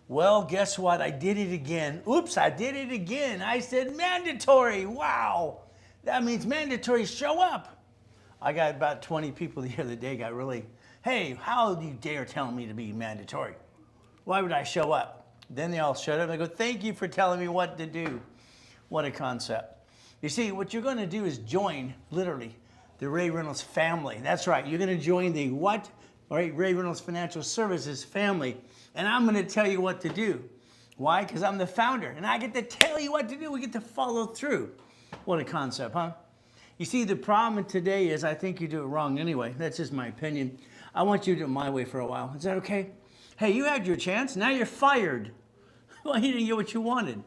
Well, guess what? I did it again. Oops, I did it again. I said mandatory. Wow. That means mandatory, show up. I got about 20 people the other day got really, hey, how do you dare tell me to be mandatory? Why would I show up? Then they all shut up. I go, thank you for telling me what to do. What a concept. You see, what you're going to do is join, literally, the Ray Reynolds family. That's right. You're going to join the what? All right, Ray Reynolds Financial Services family. And I'm going to tell you what to do. Why? Because I'm the founder, and I get to tell you what to do. We get to follow through. What a concept, huh? You see, the problem today is I think you do it wrong anyway. That's just my opinion. I want you to do it my way for a while. Is that okay? Hey, you had your chance. Now you're fired. Well, you didn't get what you wanted.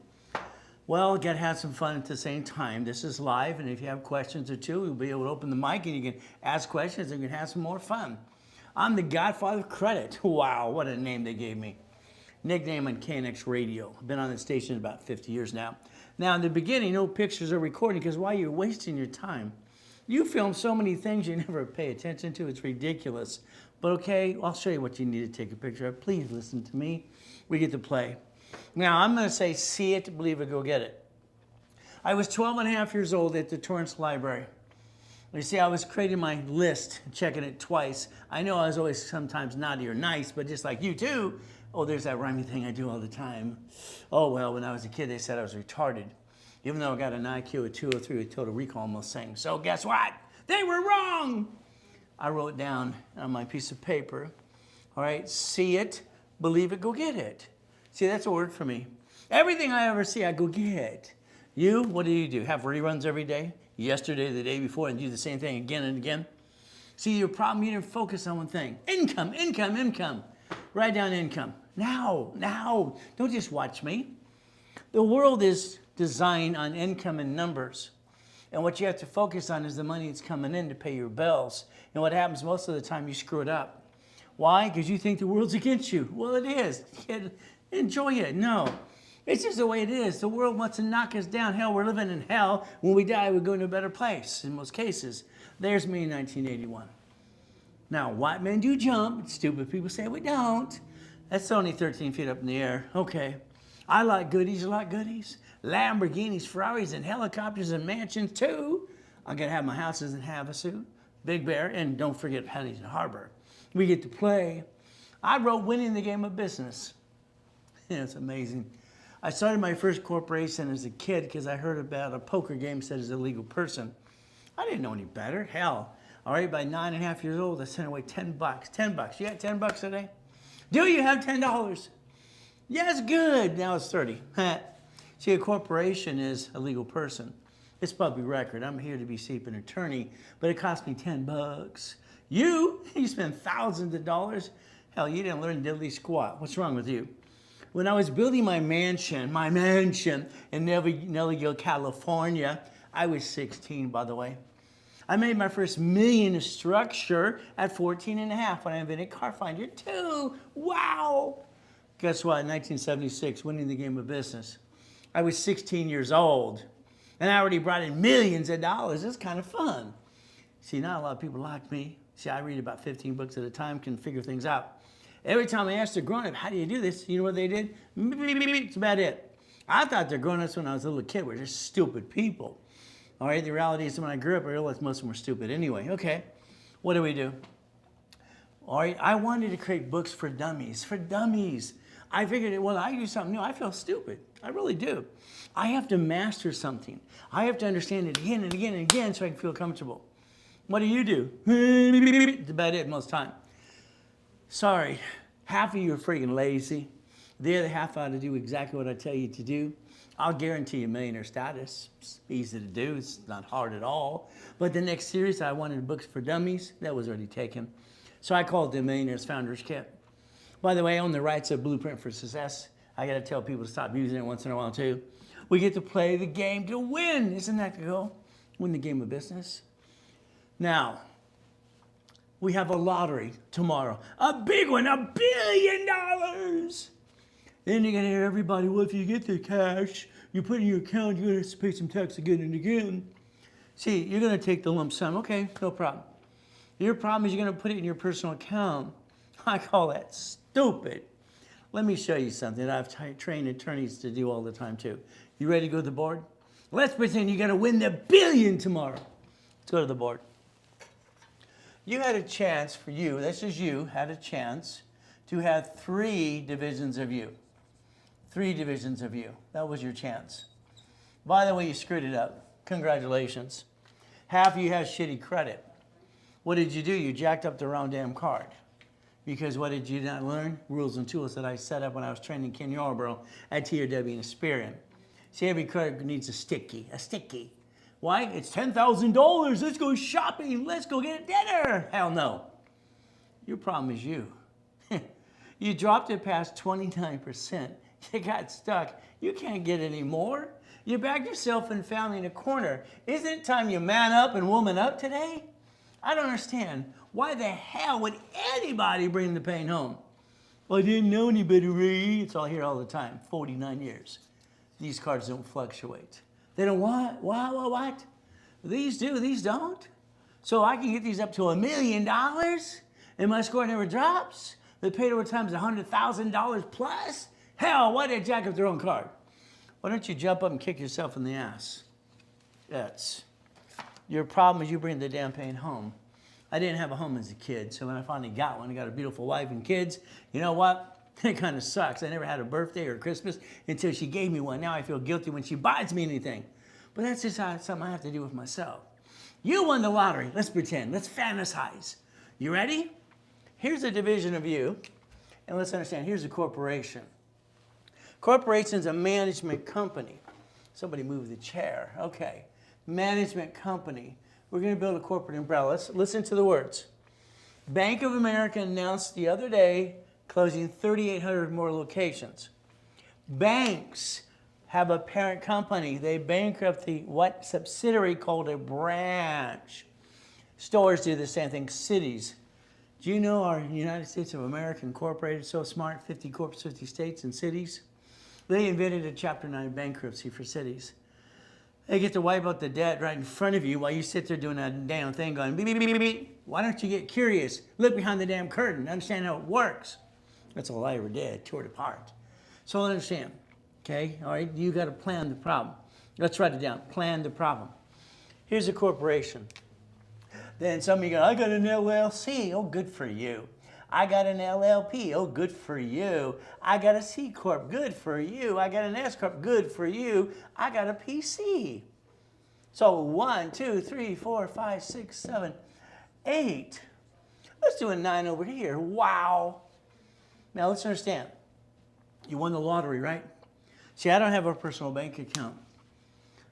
Well, got to have some fun at the same time. This is live, and if you have questions or two, we'll be able to open the mic, and you can ask questions, and you can have some more fun. I'm the Godfather of Credit. Wow, what a name they gave me. Nickname on KNX Radio. I've been on the station about 50 years now. Now, in the beginning, no pictures or recording, because why? You're wasting your time. You film so many things you never pay attention to. It's ridiculous. But okay, I'll show you what you need to take a picture of. Please listen to me. We get to play. Now, I'm going to say, see it, believe it, go get it. I was 12 and a half years old at the Torrance Library. You see, I was creating my list, checking it twice. I know I was always sometimes naughty or nice, but just like you too. Oh, there's that rhyming thing I do all the time. Oh, well, when I was a kid, they said I was retarded. Even though I got an IQ of 203 with total recall, almost saying. So guess what? They were wrong. I wrote down on my piece of paper, all right, see it, believe it, go get it. See, that's a word for me. Everything I ever see, I go get. You, what do? Have reruns every day? Yesterday, the day before, and do the same thing again and again? See, your problem, you didn't focus on one thing. Income, income, income. Write down income. Now. Don't just watch me. The world is designed on income and numbers. And what you have to focus on is the money that's coming in to pay your bills. And what happens most of the time, you screw it up. Why? Because you think the world's against you. Well, it is. Enjoy it. No. It's just the way it is. The world wants to knock us down. Hell, we're living in hell. When we die, we go to a better place in most cases. There's me in 1981. Now, white men do jump. Stupid people say we don't. That's only 13 feet up in the air. Okay. I like goodies. You like goodies? Lamborghinis, Ferraris, and helicopters and mansions too. I'm going to have my houses in Havasu, Big Bear, and don't forget Huntington Harbor. We get to play. I wrote Winning the Game of Business. It's amazing. I started my first corporation as a kid because I heard about a poker game said as a legal person. I didn't know any better. Hell, all right, by 9.5 years old, I sent away $10. $10. You got $10 today? Do you have $10? Yes, good. Now it's 30. See, a corporation is a legal person. It's public record. I'm here to be an attorney, but it cost me $10. You spend thousands of dollars. Hell, you didn't learn diddly squat. What's wrong with you? When I was building my mansion in Nellyville, California, I was 16, by the way. I made my first million structure at 14 and a half when I invented Car Finder 2. Wow. Guess what? In 1976, winning the game of business. I was 16 years old, and I already brought in millions of dollars. It's kind of fun. See, not a lot of people like me. See, I read about 15 books at a time, can figure things out. Every time I asked a grown-up, how do you do this? You know what they did? It's about it. I thought the grown-ups when I was a little kid were just stupid people. All right, the reality is when I grew up, I realized most of them were stupid anyway. Okay, what do we do? All right, I wanted to create books for dummies, I figured, well, I do something new. I feel stupid. I really do. I have to master something. I have to understand it again and again and again so I can feel comfortable. What do? It's about it most time. Sorry, half of you are freaking lazy. The other half ought to do exactly what I tell you to do. I'll guarantee you millionaire status. It's easy to do. It's not hard at all. But the next series, I wanted books for dummies. That was already taken. So I called it the Millionaire's Founders Kit. By the way, I own the rights of Blueprint for Success. I got to tell people to stop using it once in a while, too. We get to play the game to win. Isn't that cool? Win the game of business. Now, we have a lottery tomorrow. A big one, $1 billion. Then you're going to hear everybody, well, if you get the cash, you put it in your account, you're going to have to pay some tax again and again. See, you're going to take the lump sum. Okay, no problem. Your problem is you're going to put it in your personal account. I call that stupid. Let me show you something that I've trained attorneys to do all the time too. You ready to go to the board? Let's pretend you're going to win the billion tomorrow. Let's go to the board. You had a chance for you, this is you, had a chance to have 3 divisions of you. 3 divisions of you. That was your chance. By the way, you screwed it up. Congratulations. Half of you have shitty credit. What did you do? You jacked up the wrong damn card. Because what did you not learn? Rules and tools that I set up when I was training Ken Yarborough at TRW and Experian. See, every card needs a sticky. Why? It's $10,000. Let's go shopping. Let's go get a dinner. Hell no. Your problem is you. You dropped it past 29%. You got stuck. You can't get any more. You backed yourself and family in a corner. Isn't it time you man up and woman up today? I don't understand. Why the hell would anybody bring the pain home? Well, I didn't know any better, Ray. It's all here all the time. 49 years. These cards don't fluctuate. They don't what? What? These do, these don't. So I can get these up to $1 million and my score never drops. The paid over time is $100,000 plus. Hell, why did I jack up the wrong card? Why don't you jump up and kick yourself in the ass? That's your problem is you bring the damn pain home. I didn't have a home as a kid, so when I finally got one, I got a beautiful wife and kids. You know what? It kind of sucks. I never had a birthday or Christmas until she gave me one. Now I feel guilty when she buys me anything. But that's just something I have to do with myself. You won the lottery. Let's pretend. Let's fantasize. You ready? Here's a division of you. And let's understand, here's a corporation. Corporation's a management company. Somebody move the chair. Okay. Management company. We're going to build a corporate umbrella. Let's listen to the words. Bank of America announced the other day closing 3,800 more locations. Banks have a parent company. They bankrupt the what subsidiary called a branch. Stores do the same thing. Cities. Do you know our United States of America Incorporated so smart? 50 corps, 50 states and cities. They invented a Chapter 9 bankruptcy for cities. They get to wipe out the debt right in front of you while you sit there doing that damn thing going beep, beep, beep, beep, beep. Why don't you get curious? Look behind the damn curtain. Understand how it works. That's all I ever did. Tore it apart. So understand. Okay? All right? You got to plan the problem. Let's write it down. Plan the problem. Here's a corporation. Then some of you go, I got an LLC. Oh, good for you. I got an LLP. Oh, good for you. I got a C Corp. Good for you. I got an S Corp. Good for you. I got a PC. So 1, 2, 3, 4, 5, 6, 7, 8. Let's do a 9 over here. Wow. Now let's understand. You won the lottery, right? See, I don't have a personal bank account.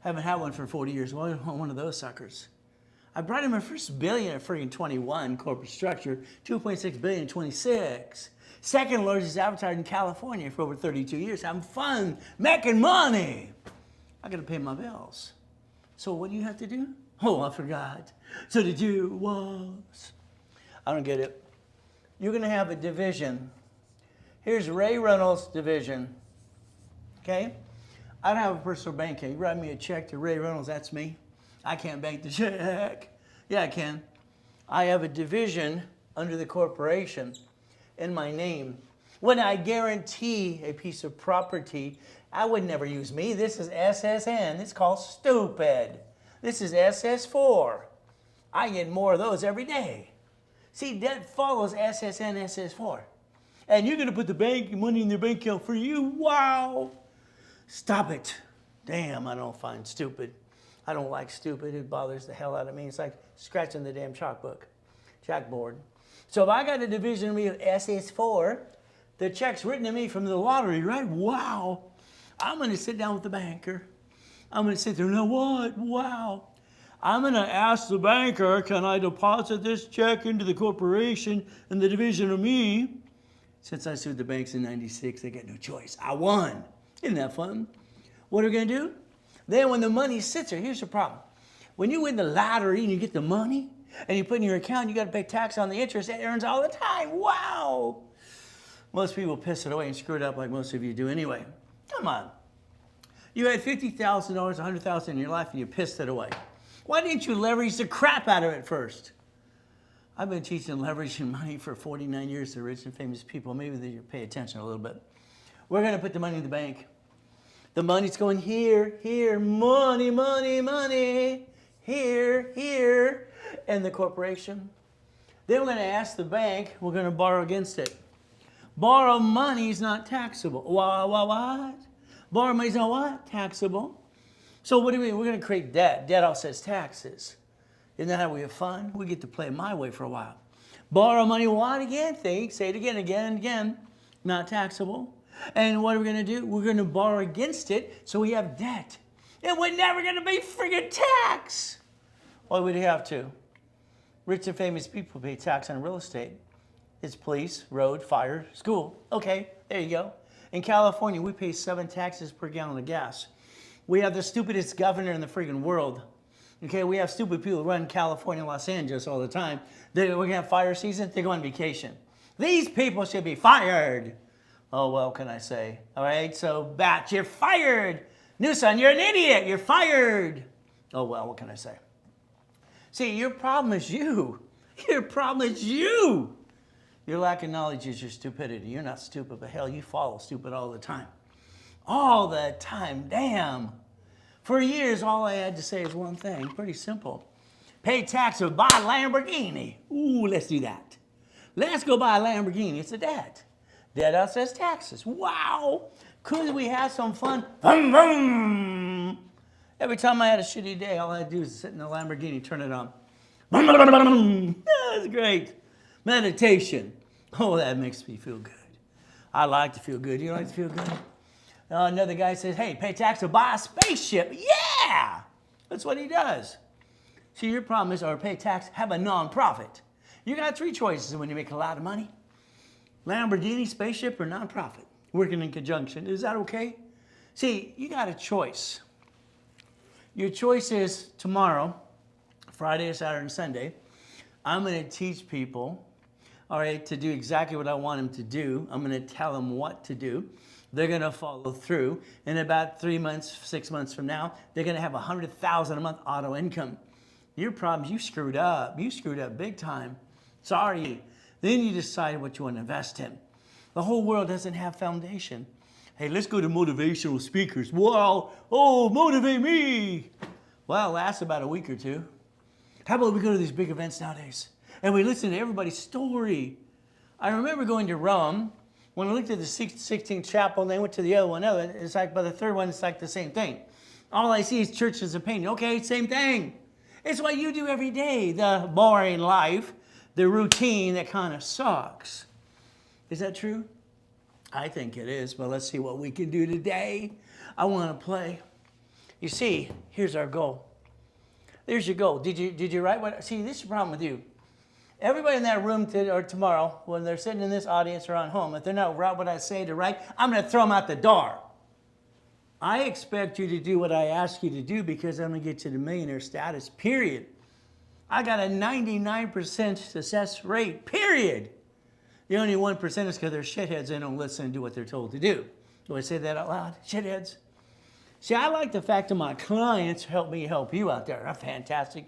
I haven't had one for 40 years. Well, I want one of those suckers. I brought in my first billion at friggin' 21 corporate structure, 2.6 billion in 26. Second largest advertiser in California for over 32 years. Having fun, making money. I gotta pay my bills. So what do you have to do? Oh, I forgot. So the Jew was. I don't get it. You're gonna have a division. Here's Ray Reynolds' division. Okay? I don't have a personal bank account. You write me a check to Ray Reynolds, that's me. I can't bank the check. Yeah, I can. I have a division under the corporation in my name. When I guarantee a piece of property, I would never use me. This is SSN. It's called stupid. This is SS4. I get more of those every day. See, that follows SSN, SS4. And you're going to put the bank money in their bank account for you? Wow. Stop it. Damn, I don't find stupid. I don't like stupid. It bothers the hell out of me. It's like scratching the damn chalkboard. So if I got a division of SS4, the check's written to me from the lottery, right? Wow. I'm going to sit down with the banker. I'm going to sit there, now what? Wow. I'm going to ask the banker, can I deposit this check into the corporation and the division of me? Since I sued the banks in 96, they got no choice. I won. Isn't that fun? What are we going to do? Then when the money sits there, here's the problem. When you win the lottery and you get the money and you put it in your account, you got to pay tax on the interest. It earns all the time. Wow. Most people piss it away and screw it up like most of you do anyway. Come on. You had $50,000, $100,000 in your life and you pissed it away. Why didn't you leverage the crap out of it first? I've been teaching leveraging money for 49 years to rich and famous people. Maybe they pay attention a little bit. We're going to put the money in the bank. The money's going here, here, money, money, money, here, here, and the corporation. Then we're going to ask the bank, we're going to borrow against it. Borrow money is not taxable. What? Borrow money is not what? Taxable. So what do we mean? We're going to create debt. Debt offsets taxes. Isn't that how we have fun? We get to play my way for a while. Borrow money, what again? Think, say it again, again, and again. Not taxable. And what are we going to do? We're going to borrow against it so we have debt. And we're never going to be friggin' taxed. Why would we have to? Rich and famous people pay tax on real estate. It's police, road, fire, school. Okay, there you go. In California, we pay 7 taxes per gallon of gas. We have the stupidest governor in the friggin' world. Okay, we have stupid people run California, Los Angeles all the time. We're going to have fire season, they go on vacation. These people should be fired. Oh, well, can I say? All right, so Bat, you're fired. Newsom, you're an idiot. You're fired. Oh, well, what can I say? See, your problem is you. Your problem is you. Your lack of knowledge is your stupidity. You're not stupid, but hell, you follow stupid all the time. All the time, damn. For years, all I had to say is one thing, pretty simple. Pay tax or buy a Lamborghini. Ooh, let's do that. Let's go buy a Lamborghini. It's a debt. Debt offsets taxes. Wow. Could we have some fun? Vroom, vroom. Every time I had a shitty day, all I had to do is sit in the Lamborghini, turn it on. Vroom, vroom, vroom. That's great. Meditation. Oh, that makes me feel good. I like to feel good. You like to feel good? Another guy says, hey, pay tax or buy a spaceship. Yeah! That's what he does. See, your problem is, or pay tax, have a nonprofit. You got 3 choices when you make a lot of money. Lamborghini, spaceship, or nonprofit. Working in conjunction. Is that okay? See, you got a choice. Your choice is tomorrow, Friday, Saturday, and Sunday. I'm going to teach people, all right, to do exactly what I want them to do. I'm going to tell them what to do. They're going to follow through. In about 3 months, 6 months from now, they're going to have $100,000 a month auto income. Your problem is you screwed up. You screwed up big time. Sorry. Then you decide what you want to invest in. The whole world doesn't have foundation. Hey, let's go to motivational speakers. Wow. Oh, motivate me. Well, it lasts about a week or two. How about we go to these big events nowadays and we listen to everybody's story? I remember going to Rome. When I looked at the 16th chapel and they went to the other one, it's like by the third one, it's like the same thing. All I see is churches of painting. Okay, same thing. It's what you do every day, the boring life, the routine that kind of sucks. Is that true? I think it is, but let's see what we can do today. I want to play. You see, here's our goal. There's your goal. Did you write what? See, this is the problem with you. Everybody in that room or tomorrow, when they're sitting in this audience or on home, if they're not right what I say to write, I'm going to throw them out the door. I expect you to do what I ask you to do because I'm going to get you to millionaire status, period. I got a 99% success rate, period. The only 1% is because they're shitheads. They don't listen and do what they're told to do. Do I say that out loud? Shitheads. See, I like the fact that my clients help me help you out there. That's fantastic.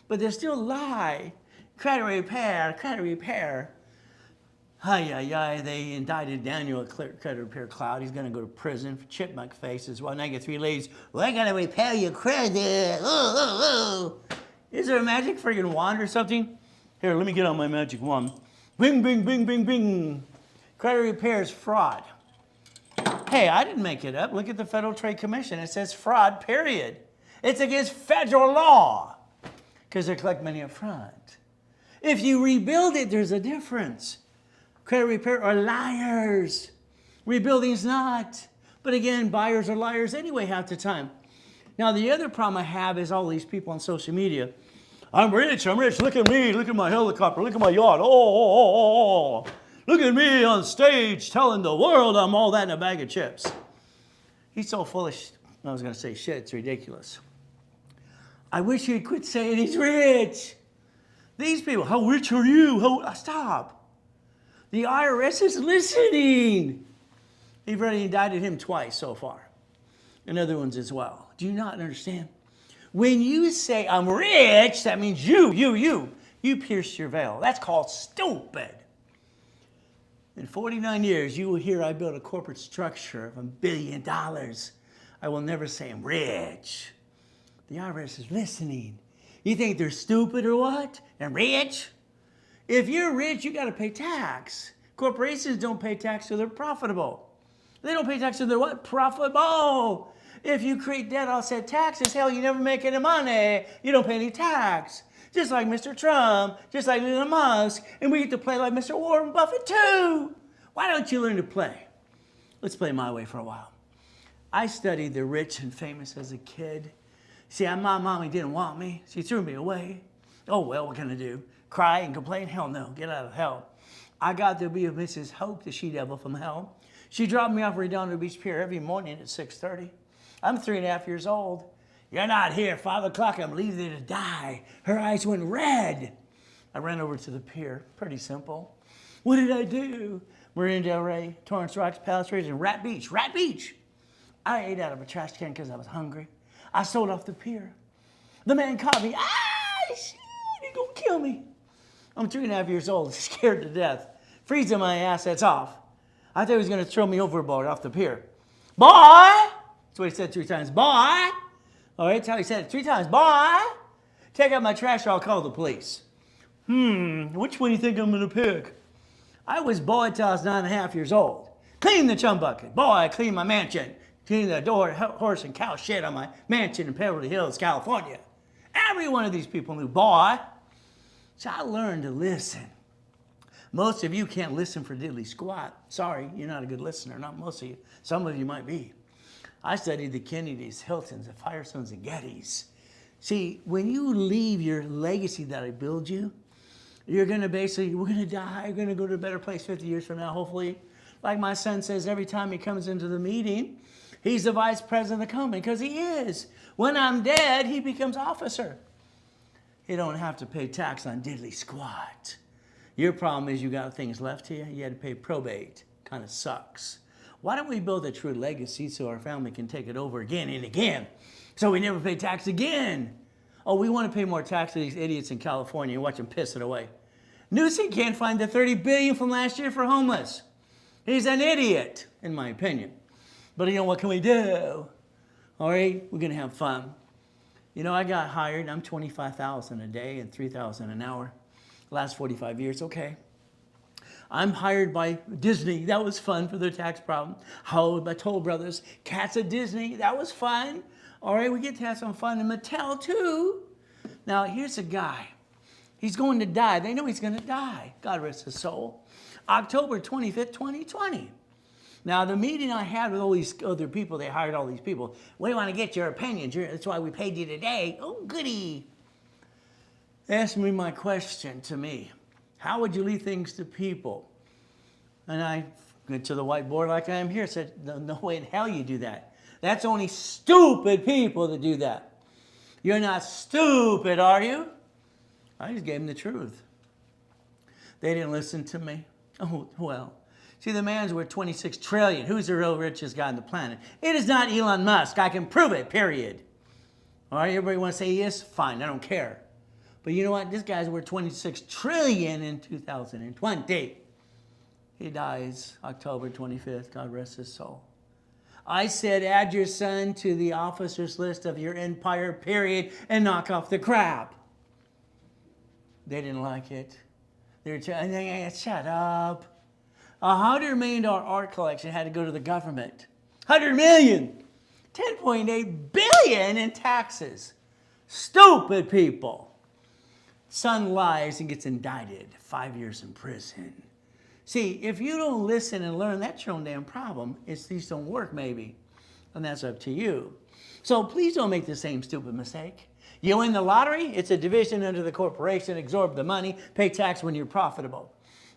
But they still lie. Credit repair, credit repair. They indicted Daniel at Credit Repair Cloud. He's going to go to prison for chipmunk faces. Well, now you get 3 ladies. Well, I got to repair your credit. Is there a magic friggin' wand or something? Here, let me get on my magic wand. Bing, bing, bing, bing, bing. Credit repair is fraud. Hey, I didn't make it up. Look at the Federal Trade Commission. It says fraud, period. It's against federal law because they collect money up front. If you rebuild it, there's a difference. Credit repair are liars. Rebuilding's not. But again, buyers are liars anyway half the time. Now, the other problem I have is all these people on social media. I'm rich. Look at me. Look at my helicopter. Look at my yacht. Oh. Look at me on stage telling the world I'm all that in a bag of chips. He's so foolish. I was going to say shit. It's ridiculous. I wish he'd quit saying he's rich. These people, how rich are you? Stop. The IRS is listening. They've already indicted him twice so far. And other ones as well. Do you not understand? When you say I'm rich, that means you. You pierced your veil. That's called stupid. In 49 years, you will hear I built a corporate structure of $1 billion. I will never say I'm rich. The IRS is listening. You think they're stupid or what? And rich? If you're rich, you got to pay tax. Corporations don't pay tax till they're profitable. They don't pay tax till they're what? Profitable. If you create debt offset taxes, hell, you never make any money. You don't pay any tax. Just like Mr. Trump, just like Elon Musk, and we get to play like Mr. Warren Buffett too. Why don't you learn to play? Let's play my way for a while. I studied the rich and famous as a kid. See, my mommy didn't want me. She threw me away. Oh, well, what can I do? Cry and complain? Hell no, get out of hell. I got to be with Mrs. Hope, the she-devil from hell. She dropped me off Redondo Beach Pier every morning at 6:30. I'm 3.5 years old. You're not here, 5 o'clock, I'm leaving you to die. Her eyes went red. I ran over to the pier, pretty simple. What did I do? Marina Del Rey, Torrance Rocks, Palos Ridge, and Rat Beach. Rat Beach! I ate out of a trash can because I was hungry. I sold off the pier. The man caught me. Shit, he's gonna kill me. I'm 3.5 years old, scared to death. Freezing my assets off. I thought he was gonna throw me overboard off the pier. Boy! That's what he said 3 times. Boy! All right, that's how he said it 3 times. Boy! Take out my trash or I'll call the police. Which one do you think I'm gonna pick? I was boy till I was 9.5 years old. Clean the chum bucket. Boy, I cleaned my mansion. Clean the door, horse and cow shit on my mansion in Beverly Hills, California. Every one of these people knew, boy. So I learned to listen. Most of you can't listen for diddly squat. Sorry, you're not a good listener. Not most of you. Some of you might be. I studied the Kennedys, Hiltons, the Firestones, and Gettys. See, when you leave your legacy that I build you, you're going to basically, we're going to die. We're going to go to a better place 50 years from now, hopefully. Like my son says every time he comes into the meeting, he's the vice president of the company, because he is. When I'm dead, he becomes officer. You don't have to pay tax on diddly squat. Your problem is you got things left here. You had to pay probate. Kind of sucks. Why don't we build a true legacy so our family can take it over again and again, so we never pay tax again? Oh, we want to pay more tax to these idiots in California and watch them piss it away. Newsom can't find the $30 billion from last year for homeless. He's an idiot, in my opinion. But you know, what can we do? All right, we're going to have fun. You know, I got hired. I'm $25,000 a day and $3,000 an hour. Last 45 years, okay. I'm hired by Disney. That was fun for their tax problem. How my Toll Brothers, Cats at Disney. That was fun. All right, we get to have some fun in Mattel too. Now, here's a guy. He's going to die. They know he's going to die. God rest his soul. October 25th, 2020. Now, the meeting I had with all these other people, they hired all these people. We want to get your opinions. That's why we paid you today. Oh, goody. They asked me my question to me. How would you leave things to people? And I went to the whiteboard like I am here, said, no way in hell you do that. That's only stupid people that do that. You're not stupid, are you? I just gave them the truth. They didn't listen to me. Oh, well. See, the man's worth $26 trillion. Who's the real richest guy on the planet? It is not Elon Musk. I can prove it, period. All right, everybody want to say yes? Fine, I don't care. But you know what? This guy's worth $26 trillion in 2020. He dies October 25th. God rest his soul. I said, add your son to the officers list of your empire, period, and knock off the crap. They didn't like it. They were shut up. $100 million art collection had to go to the government. $100 million. $10.8 billion in taxes. Stupid people. Son lies and gets indicted. 5 years in prison. See, if you don't listen and learn, that's your own damn problem. These don't work, maybe. And that's up to you. So please don't make the same stupid mistake. You win the lottery, it's a division under the corporation, absorb the money, pay tax when you're profitable.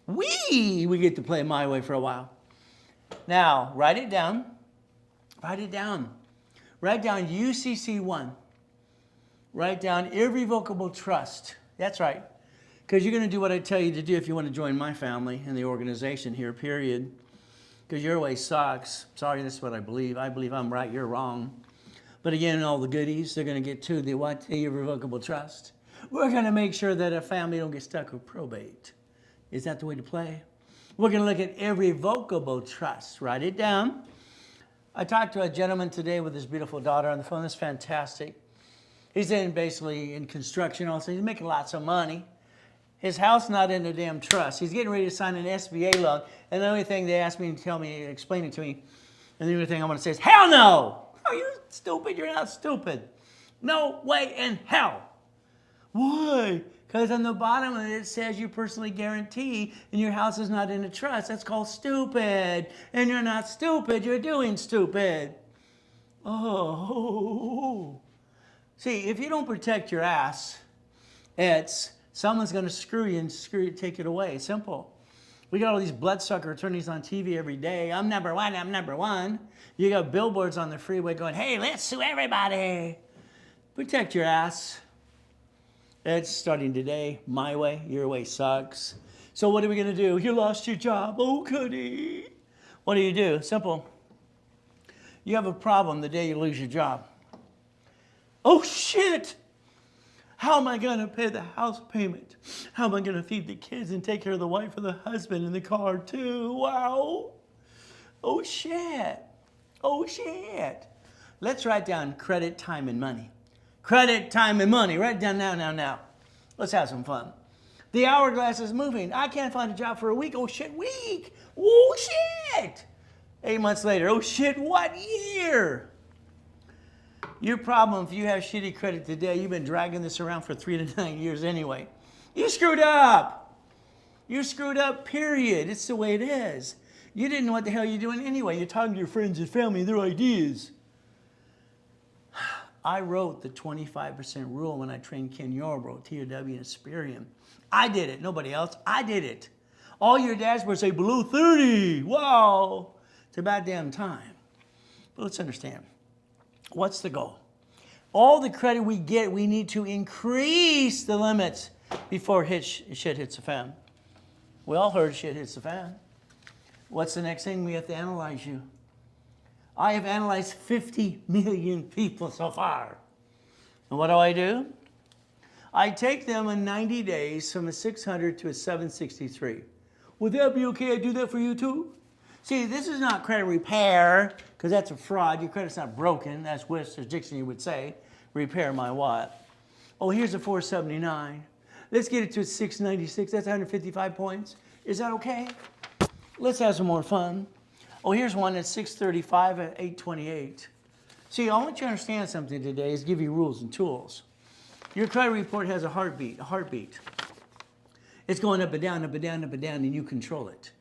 We get to play my way for a while. Now, write it down. Write it down. Write down UCC1. Write down irrevocable trust. That's right. Because you're going to do what I tell you to do if you want to join my family and the organization here, period. Because your way sucks. Sorry, that's what I believe. I believe I'm right, you're wrong. But again, all the goodies, they're going to get to the what? The irrevocable trust. We're going to make sure that a family don't get stuck with probate. Is that the way to play? We're going to look at irrevocable trust. Write it down. I talked to a gentleman today with his beautiful daughter on the phone. That's fantastic. He's basically in construction also. He's making lots of money. His house not in a damn trust. He's getting ready to sign an SBA loan. And the only thing they asked me to explain it to me, and the only thing I want to say is, hell no! Are you stupid? You're not stupid. No way in hell. Why? Because on the bottom of it says you personally guarantee and your house is not in a trust. That's called stupid. And you're not stupid. You're doing stupid. Oh. See, if you don't protect your ass, someone's going to screw you and take it away. Simple. We got all these bloodsucker attorneys on TV every day. I'm number one. I'm number one. You got billboards on the freeway going, hey, let's sue everybody. Protect your ass. It's starting today. My way, your way sucks. So what are we going to do? You lost your job. Oh, goody. What do? Simple. You have a problem the day you lose your job. Oh, shit. How am I going to pay the house payment? How am I going to feed the kids and take care of the wife or the husband and the car too? Wow. Oh, shit. Oh, shit. Let's write down credit, time, and money. Credit, time, and money. Write it down now. Let's have some fun. The hourglass is moving. I can't find a job for a week. Oh, shit, week. Oh, shit. 8 months later. Oh, shit, what year? Your problem, if you have shitty credit today, you've been dragging this around for 3 to 9 years anyway. You screwed up. You screwed up, period. It's the way it is. You didn't know what the hell you're doing anyway. You're talking to your friends and family and their ideas. I wrote the 25% rule when I trained Ken Yarbrough, TOW, and Asperium. I did it. Nobody else. I did it. All your dashboards say below 30. Wow. It's about damn time. But let's understand. What's the goal? All the credit we get, we need to increase the limits before shit hits the fan. We all heard shit hits the fan. What's the next thing? We have to analyze you. I have analyzed 50 million people so far. And what do? I take them in 90 days from a 600 to a 763. Would that be okay? I do that for you too? See, this is not credit repair, because that's a fraud. Your credit's not broken. That's Webster's Dictionary would say. Repair my what? Oh, here's a 479. Let's get it to a 696. That's 155 points. Is that okay? Let's have some more fun. Oh, here's one at 635 at 828. See, I want you to understand something today is give you rules and tools. Your credit report has a heartbeat. It's going up and down, up and down, up and down, and you control it.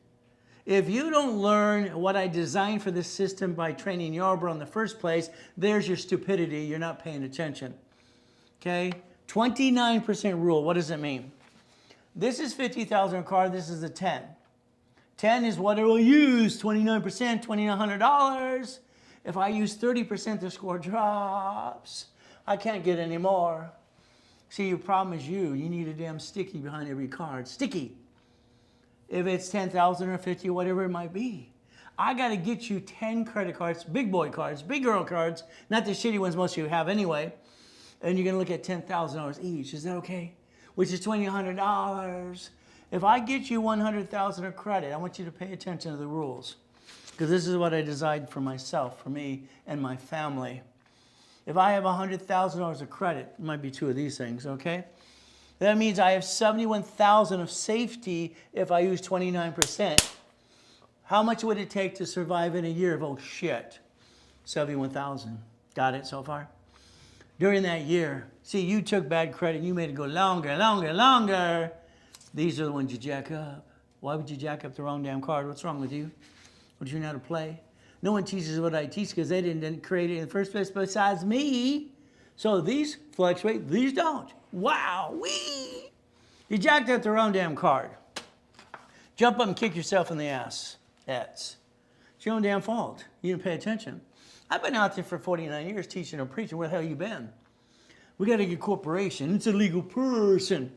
If you don't learn what I designed for this system by training Yarbrough in the first place, there's your stupidity. You're not paying attention. Okay? 29% rule. What does it mean? This is 50,000 a car. This is a 10. 10 is what I will use, 29%, $2,900. If I use 30%, the score drops. I can't get any more. See, your problem is you. You need a damn sticky behind every card. Sticky. If it's 10,000 or 50, whatever it might be. I got to get you 10 credit cards, big boy cards, big girl cards, not the shitty ones most of you have anyway. And you're going to look at $10,000 each. Is that okay? Which is $2,100. If I get you 100,000 of credit, I want you to pay attention to the rules. Because this is what I designed for myself, for me and my family. If I have $100,000 of credit, it might be two of these things, okay? That means I have 71,000 of safety if I use 29%. How much would it take to survive in a year of, oh shit, 71,000. Got it so far? During that year, see, you took bad credit and you made it go longer, longer, longer. These are the ones you jack up. Why would you jack up the wrong damn card? What's wrong with you? Don't you know how to play? No one teaches what I teach because they didn't create it in the first place besides me. So these fluctuate, these don't. Wow, wee! You jacked up the wrong damn card. Jump up and kick yourself in the ass. It's your own damn fault. You didn't pay attention. I've been out there for 49 years teaching and preaching. Where the hell you been? We got to get corporation. It's a legal person.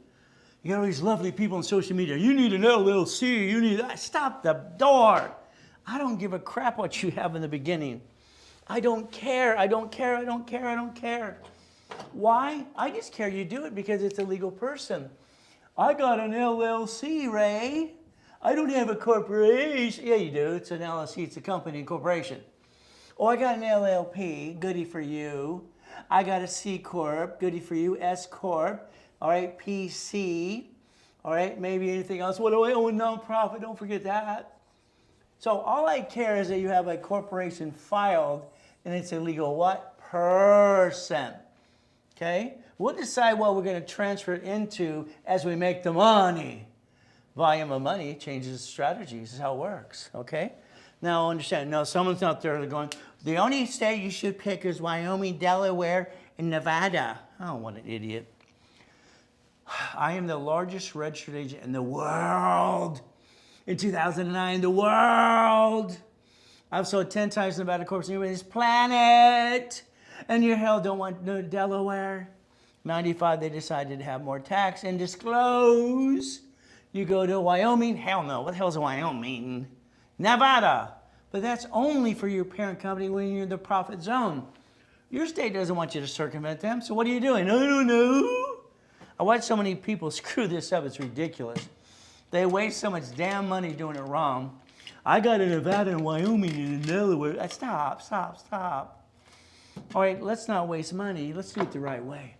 You got all these lovely people on social media. You need an LLC. You need that. Stop the door. I don't give a crap what you have in the beginning. I don't care. I don't care. I don't care. I don't care. Why? I just care you do it because it's a legal person. I got an LLC, Ray. I don't have a corporation. Yeah, you do. It's an LLC. It's a company and corporation. Oh, I got an LLP. Goody for you. I got a C Corp. Goody for you. S Corp. All right, PC. All right, maybe anything else. What do I own? Nonprofit. Don't forget that. So all I care is that you have a corporation filed and it's a legal what? Person. Okay? We'll decide what we're going to transfer it into as we make the money. Volume of money changes strategies. This is how it works. Okay? Now understand. No, someone's out there going, the only state you should pick is Wyoming, Delaware, and Nevada. Oh, what an idiot. I am the largest registered agent in the world. In 2009, the world. I've sold 10 times Nevada corps on this planet. And your hell don't want no Delaware. 95, they decided to have more tax and disclose. You go to Wyoming, hell no. What the hell's Wyoming? Nevada. But that's only for your parent company when you're in the profit zone. Your state doesn't want you to circumvent them, so what are you doing? I don't know. I watch so many people screw this up, it's ridiculous. They waste so much damn money doing it wrong. I got a Nevada and Wyoming and Delaware. Stop. All right, let's not waste money. Let's do it the right way.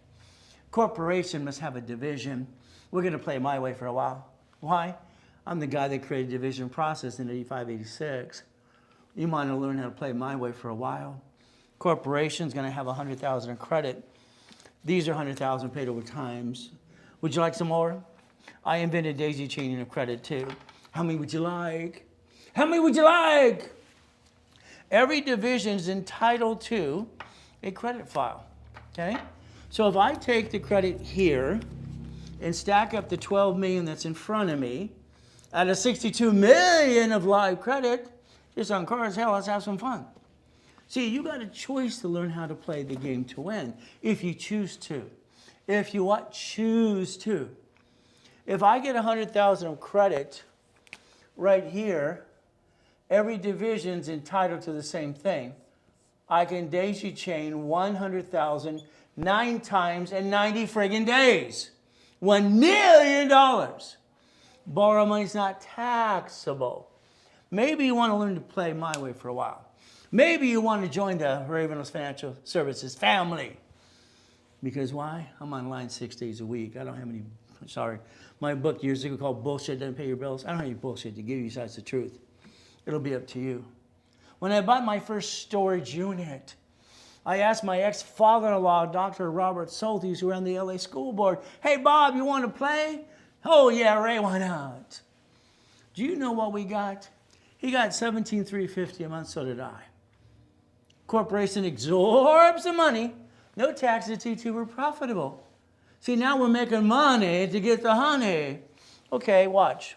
Corporation must have a division. We're going to play my way for a while. Why? I'm the guy that created division process in 85, 86. You might want to learn how to play my way for a while. Corporation's going to have 100,000 in credit. These are 100,000 paid over times. Would you like some more? I invented daisy chaining of credit too. How many would you like? How many would you like? Every division is entitled to a credit file, okay? So if I take the credit here and stack up the 12 million that's in front of me, out of 62 million of live credit, just on cards, hell, let's have some fun. See, you got a choice to learn how to play the game to win, if you choose to. If you what? Choose to. If I get 100,000 of credit right here, every division's entitled to the same thing. I can daisy chain 100,000 9 times in 90 friggin' days. $1 million. Borrow money's not taxable. Maybe you want to learn to play my way for a while. Maybe you want to join the Reynolds Financial Services family. Because why? I'm online 6 days a week. I don't have any, sorry. My book years ago called Bullshit Doesn't Pay Your Bills. I don't have any bullshit to give you besides the truth. It'll be up to you. When I bought my first storage unit, I asked my ex-father-in-law, Dr. Robert Soltis, who ran the LA school board, hey, Bob, you want to play? Oh, yeah, Ray, why not? Do you know what we got? He got $17,350 a month, so did I. Corporation absorbs the money. No taxes, T2, we're profitable. See, now we're making money to get the honey. Okay, watch.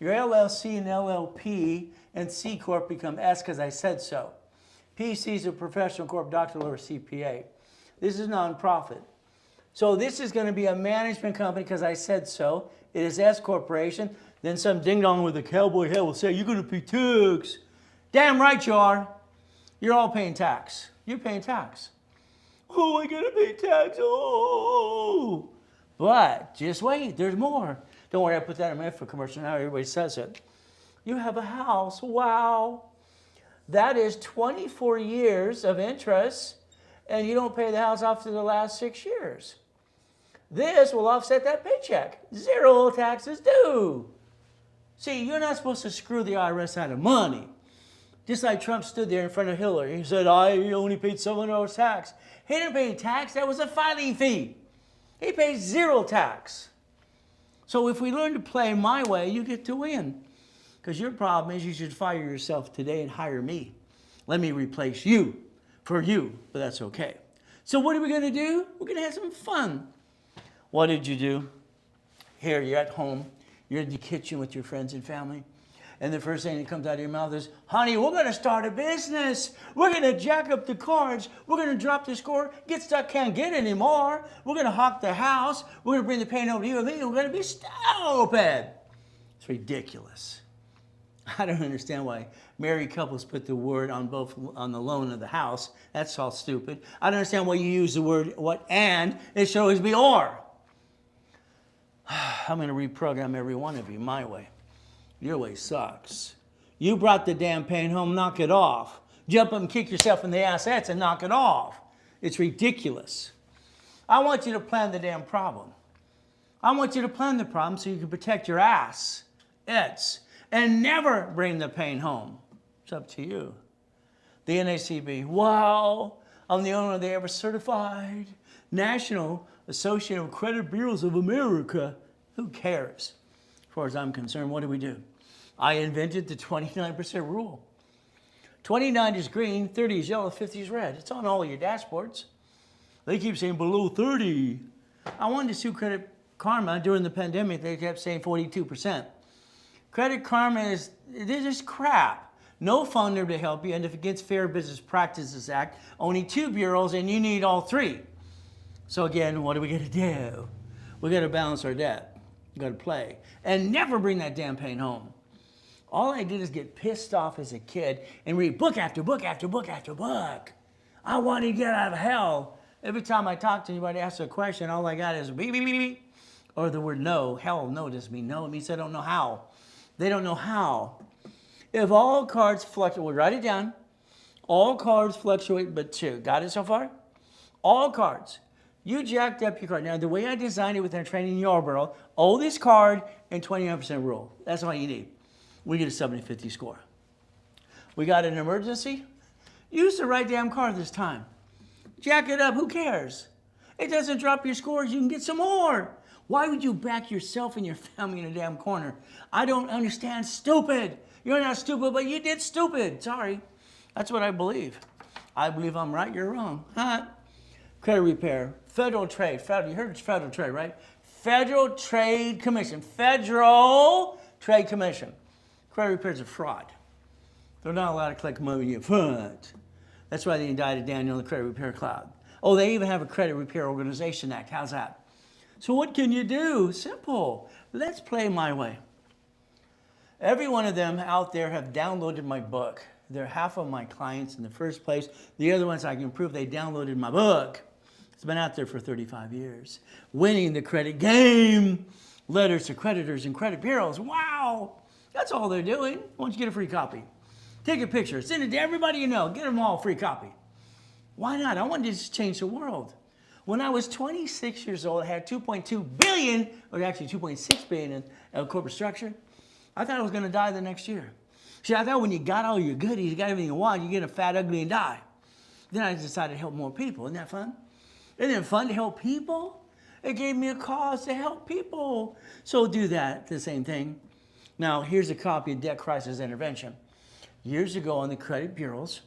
Your LLC and LLP and C Corp become S because I said so. PC is a professional corp, doctor, or CPA. This is nonprofit. So this is going to be a management company because I said so. It is S Corporation. Then some ding-dong with a cowboy hat will say, you're going to pay tax. Damn right you are. You're all paying tax. You're paying tax. Oh, I got to pay tax. Oh. But just wait. There's more. Don't worry, I put that in my for commercial now. Everybody says it. You have a house. Wow. That is 24 years of interest, and you don't pay the house off for the last 6 years. This will offset that paycheck. 0 taxes due. See, you're not supposed to screw the IRS out of money. Just like Trump stood there in front of Hillary. He said, I only paid $700 tax. He didn't pay tax. That was a filing fee. He pays 0 tax. So if we learn to play my way, you get to win. Because your problem is you should fire yourself today and hire me. Let me replace you for you, but that's okay. So what are we going to do? We're going to have some fun. What did you do? Here, you're at home. You're in the kitchen with your friends and family. And the first thing that comes out of your mouth is, honey, we're going to start a business. We're going to jack up the cards. We're going to drop the score. Get stuck, can't get anymore. We're going to hawk the house. We're going to bring the pain over to you and me. We're going to be stupid. It's ridiculous. I don't understand why married couples put the word on the loan of the house. That's all stupid. I don't understand why you use the word what and. It should always be or. I'm going to reprogram every one of you my way. Your way sucks. You brought the damn pain home, knock it off. Jump up and kick yourself in the ass and knock it off. It's ridiculous. I want you to plan the damn problem. I want you to plan the problem so you can protect your ass. And never bring the pain home. It's up to you. The NACB, wow, I'm the only one they ever certified. National Association of Credit Bureaus of America. Who cares? As far as I'm concerned, what do? I invented the 29% rule. 29 is green, 30 is yellow, 50 is red. It's on all your dashboards. They keep saying below 30. I wanted to sue Credit Karma during the pandemic. They kept saying 42%. Credit Karma is just crap. No funder to help you, and if it gets Fair Business Practices Act, only 2 bureaus, and you need all 3. So again, what are we gonna do? We gotta balance our debt. We gotta play. And never bring that damn pain home. All I did is get pissed off as a kid and read book after book after book after book. I wanted to get out of hell. Every time I talk to anybody, ask a question, all I got is beep, beep, beep, beep. Or the word no. Hell no doesn't mean no. It means I don't know how. They don't know how. If all cards fluctuate, we'll write it down. All cards fluctuate but 2. Got it so far? All cards. You jacked up your card. Now, the way I designed it with our training in Yarborough, oldest card and 29% rule. That's all you need. We get a 70-50 score. We got an emergency? Use the right damn card this time. Jack it up. Who cares? It doesn't drop your scores. You can get some more. Why would you back yourself and your family in a damn corner? I don't understand. Stupid. You're not stupid, but you did stupid. Sorry. That's what I believe. I believe I'm right, you're wrong. Huh? Credit repair. Federal trade. Federal, you heard it's federal trade, right? Federal Trade Commission. Federal Trade Commission. Credit repair is a fraud. They're not allowed to collect money up front. That's why they indicted Daniel in the credit repair cloud. Oh, they even have a credit repair organization act. How's that? So what can you do? Simple. Let's play my way. Every one of them out there have downloaded my book. They're half of my clients in the first place. The other ones I can prove they downloaded my book. It's been out there for 35 years. Winning the credit game. Letters to creditors and credit bureaus. Wow. That's all they're doing. Why don't you get a free copy? Take a picture. Send it to everybody you know. Get them all a free copy. Why not? I wanted to just change the world. When I was 26 years old, I had 2.2 billion, or actually 2.6 billion in corporate structure. I thought I was going to die the next year. See, I thought when you got all your goodies, you got everything you want, you get a fat, ugly, and die. Then I decided to help more people. Isn't that fun? Isn't it fun to help people? It gave me a cause to help people. So do that, the same thing. Now, here's a copy of Debt Crisis Intervention. Years ago on the credit bureaus,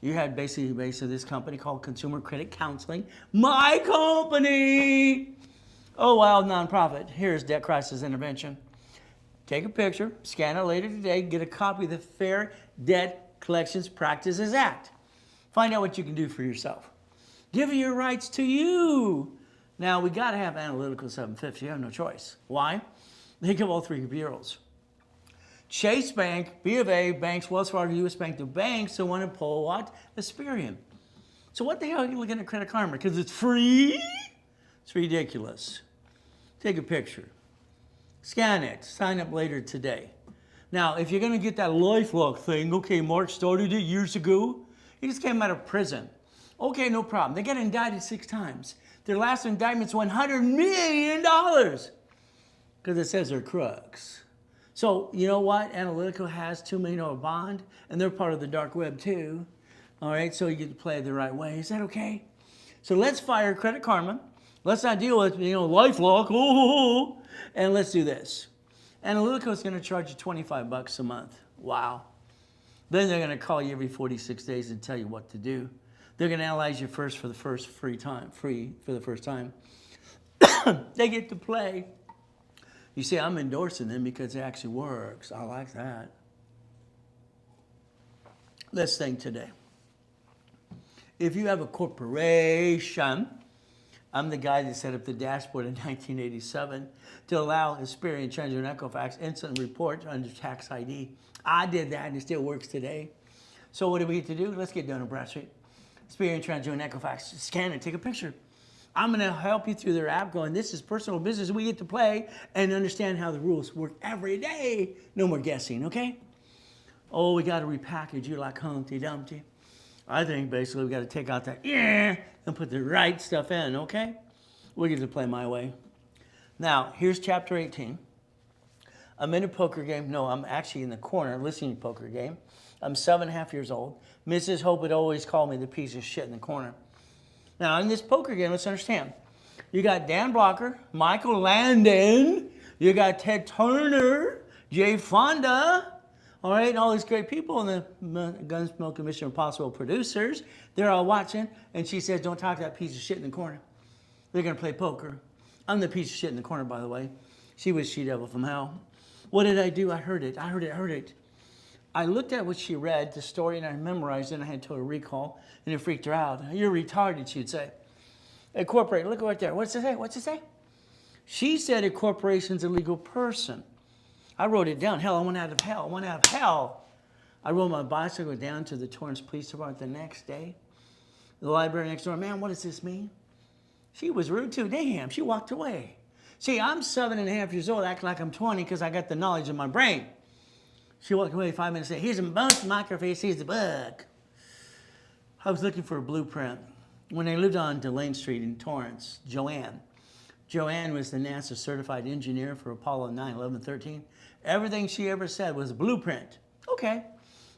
you had basically this company called Consumer Credit Counseling. My company! Oh, wow, nonprofit. Here's Debt Crisis Intervention. Take a picture, scan it later today, get a copy of the Fair Debt Collections Practices Act. Find out what you can do for yourself. Give your rights to you. Now, we got to have analytical 750. You have no choice. Why? Think of all 3 bureaus. Chase Bank, B of A, banks, Wells Fargo, US Bank, the banks that want to pull what? Experian. So what the hell are you looking at Credit Karma? Because it's free? It's ridiculous. Take a picture. Scan it. Sign up later today. Now, if you're going to get that LifeLock thing, okay, Mark started it years ago. He just came out of prison. Okay, no problem. They got indicted 6 times. Their last indictment's $100 million because it says they're crooks. So, you know what? Analytical has $2 million bond, and they're part of the dark web too. All right, so you get to play it the right way. Is that okay? So let's fire Credit Karma. Let's not deal with, LifeLock. And let's do this. Analytical is going to charge you $25 a month. Wow. Then they're going to call you every 46 days and tell you what to do. They're going to analyze you first for the first free for the first time. They get to play. You see, I'm endorsing them because it actually works. I like that. Let's think today. If you have a corporation, I'm the guy that set up the dashboard in 1987 to allow Experian, Treasury, and Equifax instant report under tax ID. I did that, and it still works today. So what do we get to do? Let's get Dun & Bradstreet. Experian, Treasury, and Equifax. Scan it, take a picture. I'm going to help you through their app going, this is personal business. We get to play and understand how the rules work every day. No more guessing, okay? Oh, we got to repackage you like Humpty Dumpty. I think basically we got to take out that yeah and put the right stuff in, okay? We get to play my way. Now, here's chapter 18. I'm in a poker game. No, I'm actually in the corner listening to a poker game. I'm 7.5 years old. Mrs. Hope would always call me the piece of shit in the corner. Now, in this poker game, let's understand. You got Dan Blocker, Michael Landon, you got Ted Turner, Jay Fonda, all right, and all these great people and the Gunsmoke and Mission Impossible producers. They're all watching, and she says, don't talk to that piece of shit in the corner. They're going to play poker. I'm the piece of shit in the corner, by the way. She was She-Devil from hell. What did I do? I heard it. I looked at what she read, the story, and I memorized it, and I had to recall, and it freaked her out. You're retarded, she'd say. A corporation, look right there. What's it say? What's it say? She said a corporation's a legal person. I wrote it down. Hell, I went out of hell. I rode my bicycle down to the Torrance Police Department the next day. The library next door. Man, what does this mean? She was rude too. Damn, she walked away. See, I'm 7.5 years old, acting like I'm 20 because I got the knowledge in my brain. She walked away 5 minutes later. Here's a bunch of microface. Here's the bug. I was looking for a blueprint. When I lived on Delane Street in Torrance, Joanne was the NASA certified engineer for Apollo 9, 11, 13. Everything she ever said was a blueprint. Okay.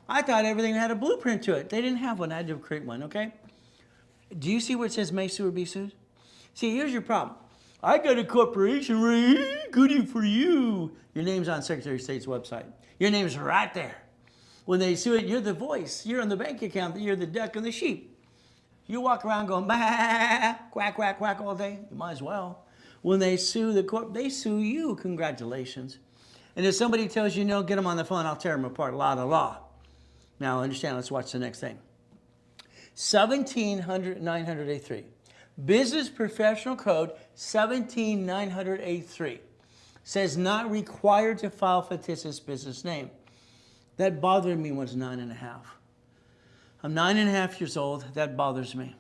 I thought everything had a blueprint to it. They didn't have one. I had to create one, okay? Do you see where it says may sue or be sued? See, here's your problem. I got a corporation, right? Goody for you. Your name's on Secretary of State's website. Your name's right there. When they sue it, you're the voice. You're on the bank account. You're the duck and the sheep. You walk around going, bah, quack, quack, quack all day. You might as well. When they sue the corp, they sue you. Congratulations. And if somebody tells you no, get them on the phone. I'll tear them apart. La. Now, understand. Let's watch the next thing. 17,983. Business Professional Code 17,983 says not required to file fictitious business name. That bothered me when I was 9.5. I'm 9.5 years old. That bothers me.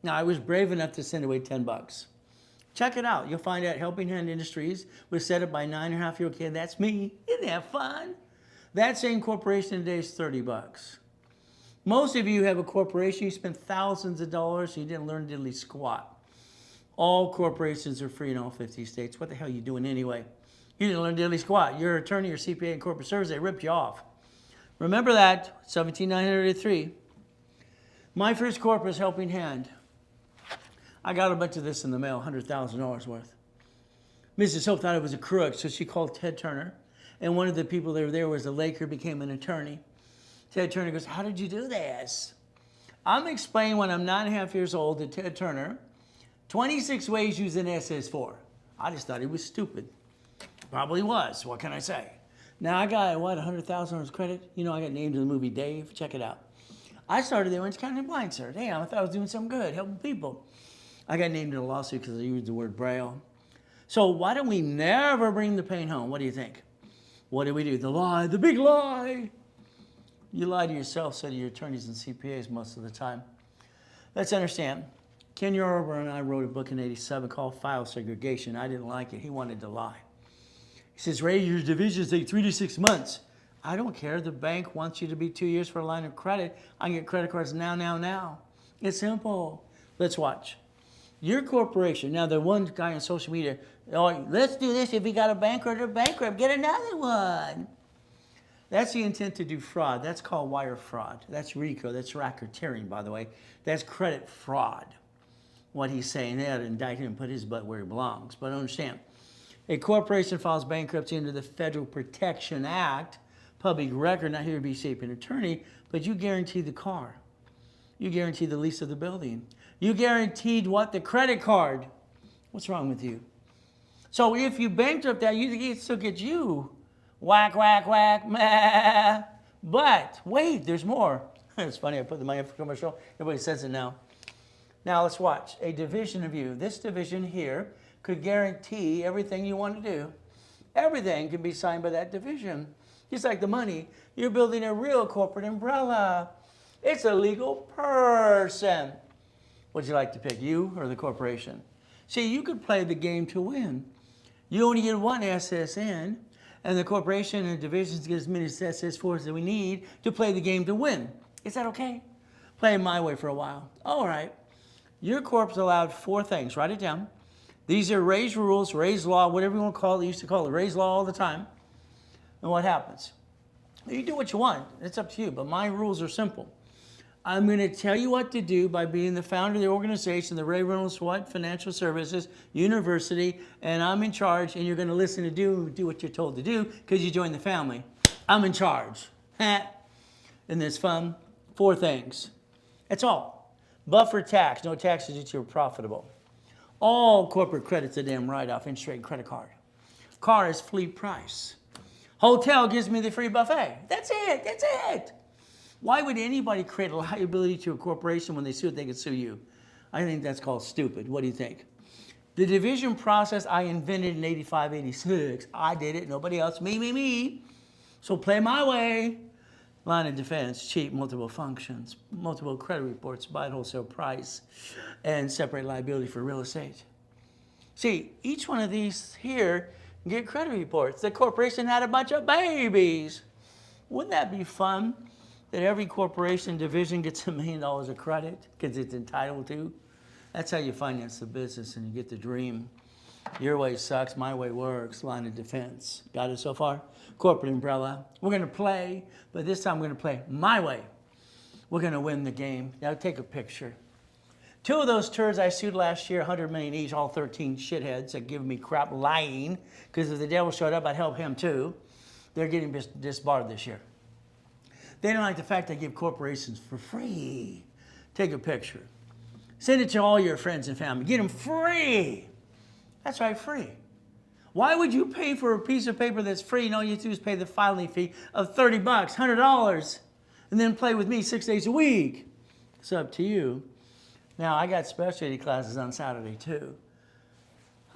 Now, I was brave enough to send away $10. Check it out. You'll find out Helping Hand Industries was set up by a 9.5-year-old kid. That's me. Isn't that fun? That same corporation today is $30. Most of you have a corporation. You spent thousands of dollars. And you didn't learn diddly squat. All corporations are free in all 50 states. What the hell are you doing anyway? You didn't learn diddly squat. Your attorney or CPA and corporate service, they ripped you off. Remember that, 17,983. My first corp was Helping Hand. I got a bunch of this in the mail, $100,000 worth. Mrs. Hope thought it was a crook, so she called Ted Turner. And one of the people that were there was a Laker, became an attorney. Ted Turner goes, how did you do this? I'm explaining when I'm 9.5 years old to Ted Turner, 26 ways you use an SS4. I just thought he was stupid. Probably was. What can I say? Now I got, what, $100,000 credit? You know, I got named in the movie Dave. Check it out. I started there Orange County Blind, sir. Damn, I thought I was doing something good, helping people. I got named in a lawsuit because I used the word Braille. So why don't we never bring the pain home? What do you think? What do we do? The lie, the big lie. You lie to yourself, so to your attorneys and CPAs most of the time. Let's understand. Ken Yorber and I wrote a book in '87 called File Segregation. I didn't like it. He wanted to lie. He says, Ray, your divisions take 3 to 6 months. I don't care. The bank wants you to be 2 years for a line of credit. I can get credit cards now. It's simple. Let's watch. Your corporation. Now, the one guy on social media, oh, let's do this. If you got a bankrupt, get another one. That's the intent to do fraud. That's called wire fraud. That's RICO. That's racketeering, by the way. That's credit fraud. What he's saying, they ought to indict him and put his butt where he belongs. But understand, a corporation files bankruptcy under the Federal Protection Act, public record, not here to be shaping an attorney, but you guarantee the car. You guarantee the lease of the building. You guaranteed what? The credit card. What's wrong with you? So if you bankrupt that, it still gets you. Whack, whack, whack, meh. But wait, there's more. It's funny, I put the money up for commercial. Everybody says it now. Now let's watch a division of you. This division here could guarantee everything you want to do. Everything can be signed by that division. Just like the money, you're building a real corporate umbrella. It's a legal person. Would you like to pick, you or the corporation? See, you could play the game to win. You only get one SSN, and the corporation and divisions get as many SS4s as we need to play the game to win. Is that okay? Play it my way for a while. All right. Your corp's allowed 4 things. Write it down. These are Ray's rules, Ray's law, whatever you want to call it. They used to call it Ray's law all the time. And what happens? You do what you want. It's up to you. But my rules are simple. I'm going to tell you what to do by being the founder of the organization, the Reynolds Financial Services University, and I'm in charge, and you're going to listen to do what you're told to do because you joined the family. I'm in charge. And there's fun. 4 things. That's all. Buffer tax. No taxes until you're profitable. All corporate credit's a damn write-off, interest rate, credit card. Car is fleet price. Hotel gives me the free buffet. That's it. That's it. Why would anybody create a liability to a corporation when they sue it, they could sue you? I think that's called stupid. What do you think? The division process I invented in 85, 86. I did it. Nobody else. Me. So play my way. Line of defense, cheap, multiple functions, multiple credit reports, buy at wholesale price, and separate liability for real estate. See, each one of these here get credit reports. The corporation had a bunch of babies. Wouldn't that be fun? That every corporation division gets $1 million of credit because it's entitled to. That's how you finance the business and you get the dream. Your way sucks, my way works. Line of defense. Got it so far? Corporate umbrella. We're going to play, but this time we're going to play my way. We're going to win the game. Now take a picture. 2 of those turds I sued last year, $100 million each, all 13 shitheads that give me crap lying, because if the devil showed up, I'd help him too. They're getting disbarred this year. They don't like the fact I give corporations for free. Take a picture. Send it to all your friends and family. Get them free. That's right, free. Why would you pay for a piece of paper that's free and all you do is pay the filing fee of $30, $100, and then play with me 6 days a week? It's up to you. Now, I got specialty classes on Saturday, too.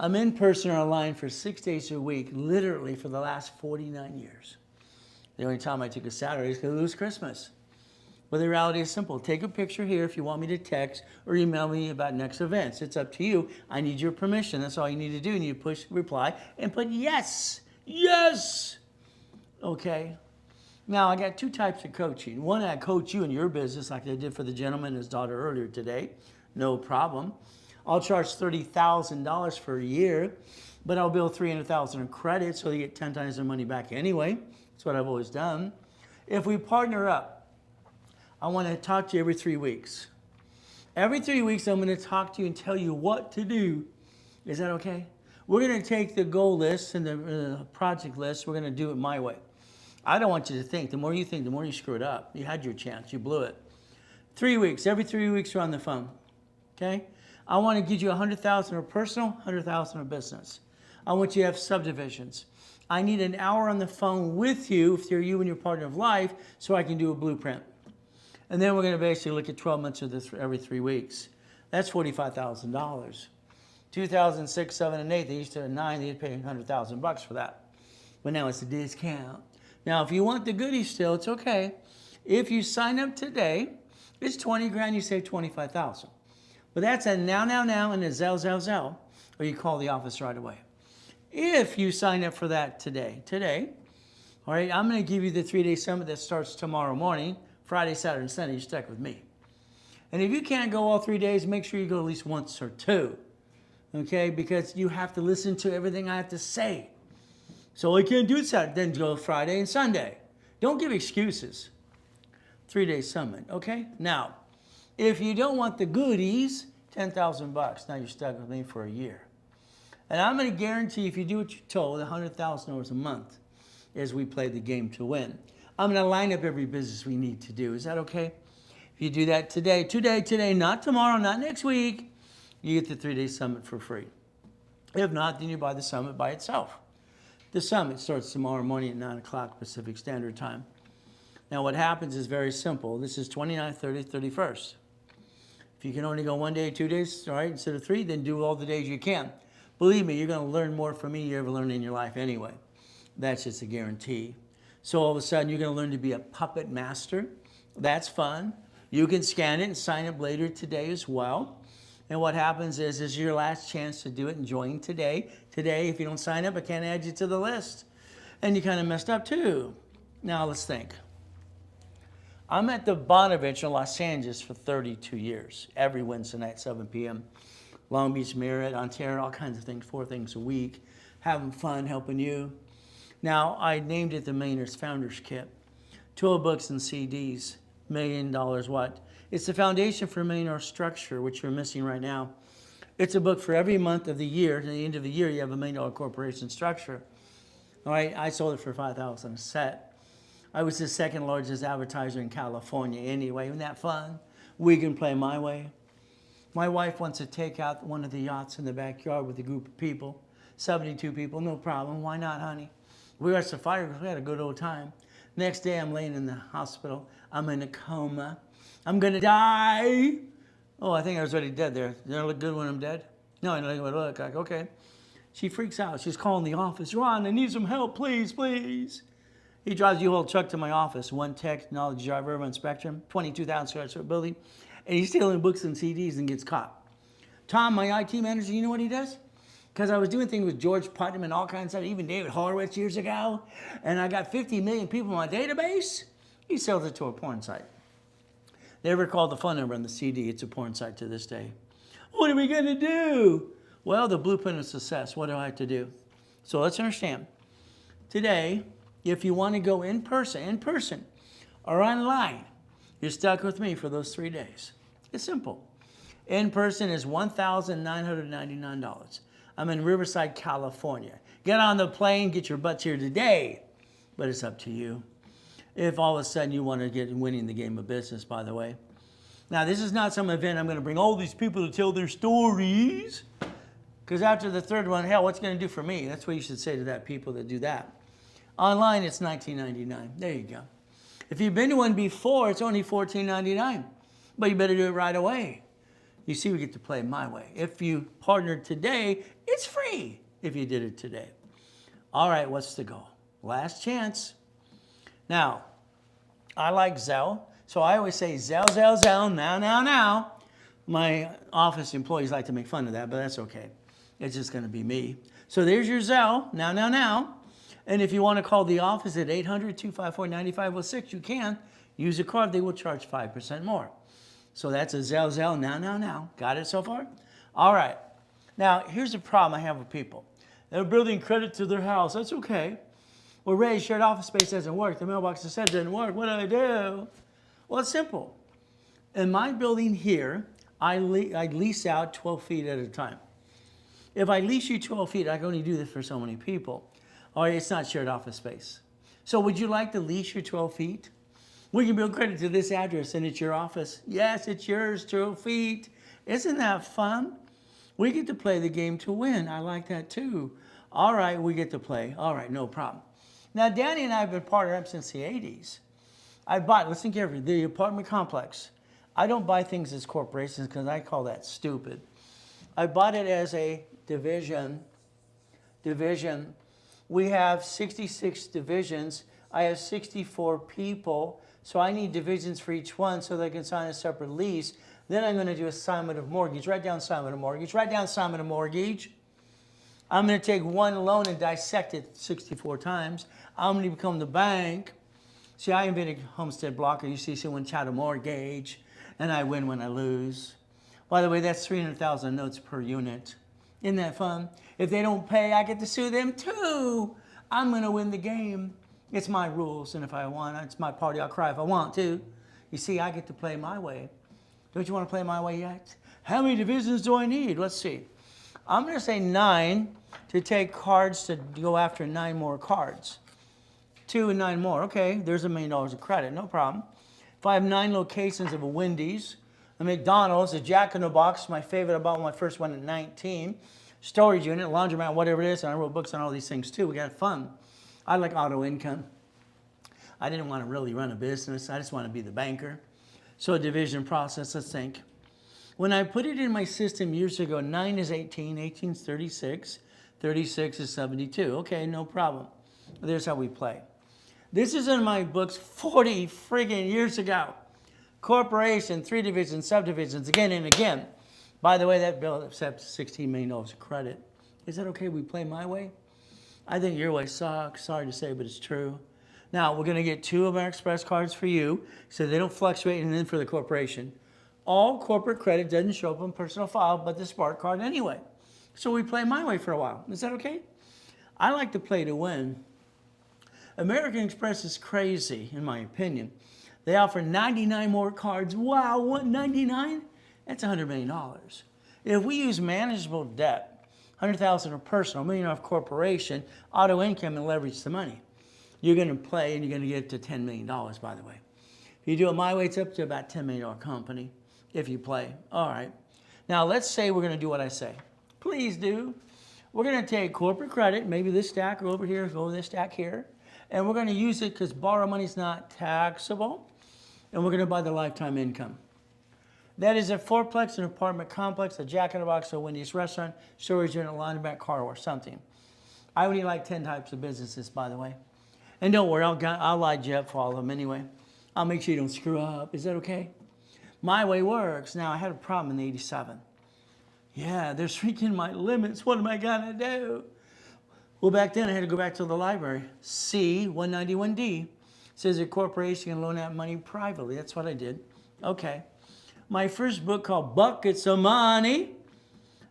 I'm in person or online for 6 days a week, literally for the last 49 years. The only time I took a Saturday is because it was Christmas. But the reality is simple. Take a picture here if you want me to text or email me about next events. It's up to you. I need your permission. That's all you need to do. You need to push reply and put yes. Yes. Okay. Now, I got 2 types of coaching. One, I coach you in your business like I did for the gentleman and his daughter earlier today. No problem. I'll charge $30,000 for a year, but I'll bill $300,000 in credit so they get 10 times their money back anyway. That's what I've always done. If we partner up, I want to talk to you every 3 weeks. Every 3 weeks, I'm going to talk to you and tell you what to do. Is that okay? We're going to take the goal list and the project list. We're going to do it my way. I don't want you to think. The more you think, the more you screw it up. You had your chance. You blew it. 3 weeks. Every 3 weeks, you're on the phone. Okay? I want to give you $100,000 of personal, $100,000 of business. I want you to have subdivisions. I need an hour on the phone with you, if they're you and your partner of life, so I can do a blueprint. And then we're going to basically look at 12 months of this every 3 weeks. That's $45,000. 2006, 7, and 8, they used to have 9, they'd pay $100,000 for that. But now it's a discount. Now, if you want the goodies still, it's okay. If you sign up today, it's 20 grand, you save 25,000. But that's a now, and a zell, or you call the office right away. If you sign up for that today, all right, I'm going to give you the 3-day summit that starts tomorrow morning, Friday, Saturday, and Sunday. You're stuck with me. And if you can't go all 3 days, make sure you go at least once or 2, okay? Because you have to listen to everything I have to say. So I can't do it Saturday. Then go Friday and Sunday. Don't give excuses. 3-day summit, okay? Now, if you don't want the goodies, $10,000. Now you're stuck with me for a year. And I'm going to guarantee if you do what you're told, $100,000 a month as we play the game to win. I'm going to line up every business we need to do. Is that okay? If you do that today, not tomorrow, not next week, you get the 3-day summit for free. If not, then you buy the summit by itself. The summit starts tomorrow morning at 9 o'clock Pacific Standard Time. Now what happens is very simple. This is 29th, 30th, 31st. If you can only go 1 day, 2 days, all right, instead of 3, then do all the days you can. Believe me, you're going to learn more from me you ever learned in your life anyway. That's just a guarantee. So all of a sudden, you're going to learn to be a puppet master. That's fun. You can scan it and sign up later today as well. And what happens is, this is your last chance to do it and join today. Today, if you don't sign up, I can't add you to the list. And you kind of messed up too. Now let's think. I'm at the Bonavich in Los Angeles for 32 years. Every Wednesday night, 7 p.m. Long Beach, Merritt, Ontario, all kinds of things, 4 things a week. Having fun, helping you. Now, I named it the Millionaire's Founders Kit. 12 books and CDs, $1 million what? It's the foundation for a millionaire structure, which you're missing right now. It's a book for every month of the year. At the end of the year, you have $1 million corporation structure. All right, I sold it for $5,000 a set. I was the second largest advertiser in California anyway. Isn't that fun? We can play my way. My wife wants to take out one of the yachts in the backyard with a group of people, 72 people, no problem. Why not, honey? We were at Safari, we had a good old time. Next day, I'm laying in the hospital. I'm in a coma. I'm gonna die. Oh, I think I was already dead there. Does it look good when I'm dead? No, I don't know what it look like. Okay. She freaks out. She's calling the office. Ron, I need some help, please, please. He drives the whole truck to my office. One technology driver on Spectrum, 22,000 square foot building. And he's stealing books and CDs and gets caught. Tom, my IT manager, you know what he does? Because I was doing things with George Putnam and all kinds of stuff, even David Horowitz years ago, and I got 50 million people in my database, he sells it to a porn site. They ever called the phone number on the CD, it's a porn site to this day. What are we going to do? Well, the blueprint of success, what do I have to do? So let's understand. Today, if you want to go in person, or online, you're stuck with me for those 3 days. It's simple. In person is $1,999. I'm in Riverside, California. Get on the plane, get your butts here today. But it's up to you. If all of a sudden you want to get winning the game of business, by the way. Now, this is not some event I'm going to bring all these people to tell their stories. Because after the third one, hell, what's it going to do for me? That's what you should say to that people that do that. Online, it's $19.99. There you go. If you've been to one before, it's only $14.99. But you better do it right away. You see, we get to play my way. If you partnered today, it's free if you did it today. All right, what's the goal? Last chance. Now, I like Zelle, so I always say Zelle, Zelle, Zelle, now. My office employees like to make fun of that, but that's okay. It's just going to be me. So there's your Zelle, now. And if you want to call the office at 800-254-9506, you can. Use a card, they will charge 5% more. So that's a Zelle, now. Got it so far? All right. Now, here's the problem I have with people. They're building credit to their house. That's okay. Well, Ray, shared office space doesn't work. The mailbox said it doesn't work. What do I do? Well, it's simple. In my building here, I lease out 12 feet at a time. If I lease you 12 feet, I can only do this for so many people. Or it's not shared office space. So would you like to lease your 12 feet? We can build credit to this address and it's your office. Yes, it's yours, 12 feet. Isn't that fun? We get to play the game to win. I like that too. All right, we get to play. All right, no problem. Now, Danny and I have been partnered up since the 80s. I bought, listen carefully, the apartment complex. I don't buy things as corporations because I call that stupid. I bought it as a division. We have 66 divisions. I have 64 people, so I need divisions for each one so they can sign a separate lease. Then I'm going to do assignment of mortgage. Write down assignment of mortgage. Write down assignment of mortgage. I'm going to take one loan and dissect it 64 times. I'm going to become the bank. See, I invented Homestead Blocker. You see someone chat a mortgage, and I win when I lose. By the way, that's 300,000 notes per unit. Isn't that fun? If they don't pay, I get to sue them too. I'm going to win the game. It's my rules, and if I want, it's my party. I'll cry if I want to. You see, I get to play my way. Don't you want to play my way yet? How many divisions do I need? Let's see. I'm going to say 9 to take cards to go after 9 more cards. 2 and 9 more. Okay, there's $1 million of credit. No problem. If I have 9 locations of a Wendy's, a McDonald's, a Jack in the Box, my favorite, I bought my first one at 19. Storage unit, laundromat, whatever it is. And I wrote books on all these things too. We got fun. I like auto income. I didn't want to really run a business. I just want to be the banker. So a division process, let's think. When I put it in my system years ago, 9 is 18, 18 is 36, 36 is 72. Okay, no problem. There's how we play. This is in my books 40 friggin' years ago. Corporation, 3 divisions, subdivisions, again and again. By the way, that bill accepts $16 million of credit. Is that okay we play my way? I think your way sucks. Sorry to say, but it's true. Now, we're going to get 2 American Express cards for you so they don't fluctuate, and then for the corporation. All corporate credit doesn't show up on personal file, but the Spark card anyway. So we play my way for a while. Is that okay? I like to play to win. American Express is crazy, in my opinion. They offer 99 more cards. Wow, what, 99? That's $100 million. If we use manageable debt, $100,000 of personal, $1 million of corporation, auto income, and leverage the money, you're going to play and you're going to get to $10 million, by the way. If you do it my way, it's up to about $10 million company if you play. All right. Now, let's say we're going to do what I say. Please do. We're going to take corporate credit, maybe this stack over here, go this stack here, and we're going to use it because borrow money is not taxable, and we're going to buy the lifetime income. That is a fourplex, an apartment complex, a Jack in the Box, a Wendy's restaurant, storage unit, laundromat, car wash, something. I only like 10 types of businesses, by the way. And don't worry, I'll lie you up for all of them anyway. I'll make sure you don't screw up. Is that okay? My way works. Now, I had a problem in '87. Yeah, they're shrinking my limits. What am I going to do? Well, back then, I had to go back to the library. C, 191D, says a corporation can loan out money privately. That's what I did. Okay. My first book called Buckets of Money,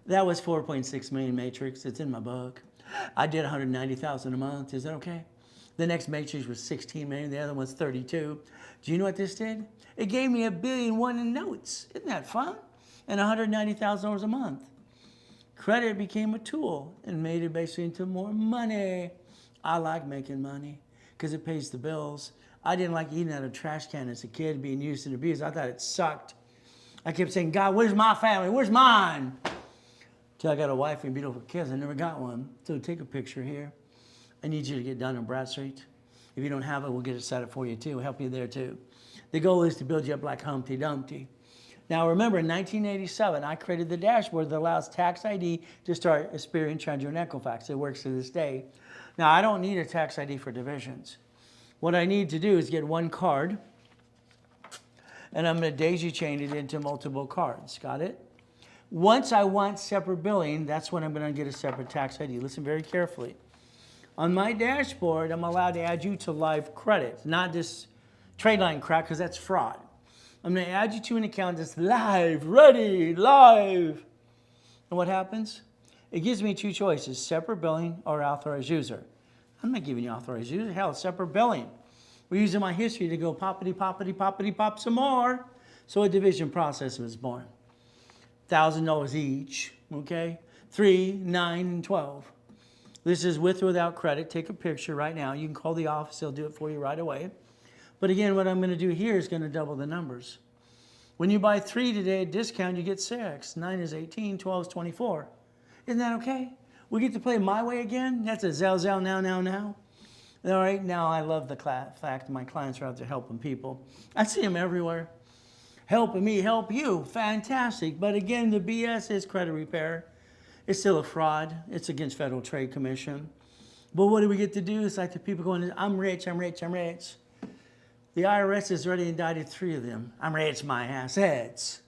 that was 4.6 million matrix. It's in my book. I did 190,000 a month. Is that okay? The next matrix was 16 million. The other one's 32. Do you know what this did? It gave me $1.1 billion in notes. Isn't that fun? And $190,000 a month. Credit became a tool and made it basically into more money. I like making money because it pays the bills. I didn't like eating out of a trash can as a kid, being used and abused. I thought it sucked. I kept saying, God, where's my family? Where's mine? Till I got a wife and beautiful kids. I never got one. So take a picture here. I need you to get done in Bradstreet. If you don't have it, we'll get it set up for you too. We'll help you there too. The goal is to build you up like Humpty Dumpty. Now remember, in 1987, I created the dashboard that allows tax ID to start Experian, Treasury, and Equifax. It works to this day. Now, I don't need a tax ID for divisions. What I need to do is get one card, and I'm going to daisy chain it into multiple cards. Got it? Once I want separate billing, that's when I'm going to get a separate tax ID. Listen very carefully. On my dashboard, I'm allowed to add you to live credit, not this trade line crap, because that's fraud. I'm going to add you to an account that's live, ready, live. And what happens? It gives me 2 choices, separate billing or authorized user. I'm not giving you authorized user. Hell, separate billing. We're using my history to go poppity, poppity, poppity, pop some more. So a division process was born. $1,000 each, okay? 3, 9, and 12. This is with or without credit. Take a picture right now. You can call the office. They'll do it for you right away. But again, what I'm going to do here is going to double the numbers. When you buy 3 today at discount, you get 6. 9 is 18, 12 is 24. Isn't that okay? We get to play my way again? That's a zell, now. All right, now I love the fact my clients are out there helping people. I see them everywhere. Helping me help you. Fantastic. But again, the BS is credit repair. It's still a fraud. It's against Federal Trade Commission. But what do we get to do? It's like the people going, I'm rich, I'm rich, I'm rich. The IRS has already indicted 3 of them. I'm rich, my assets.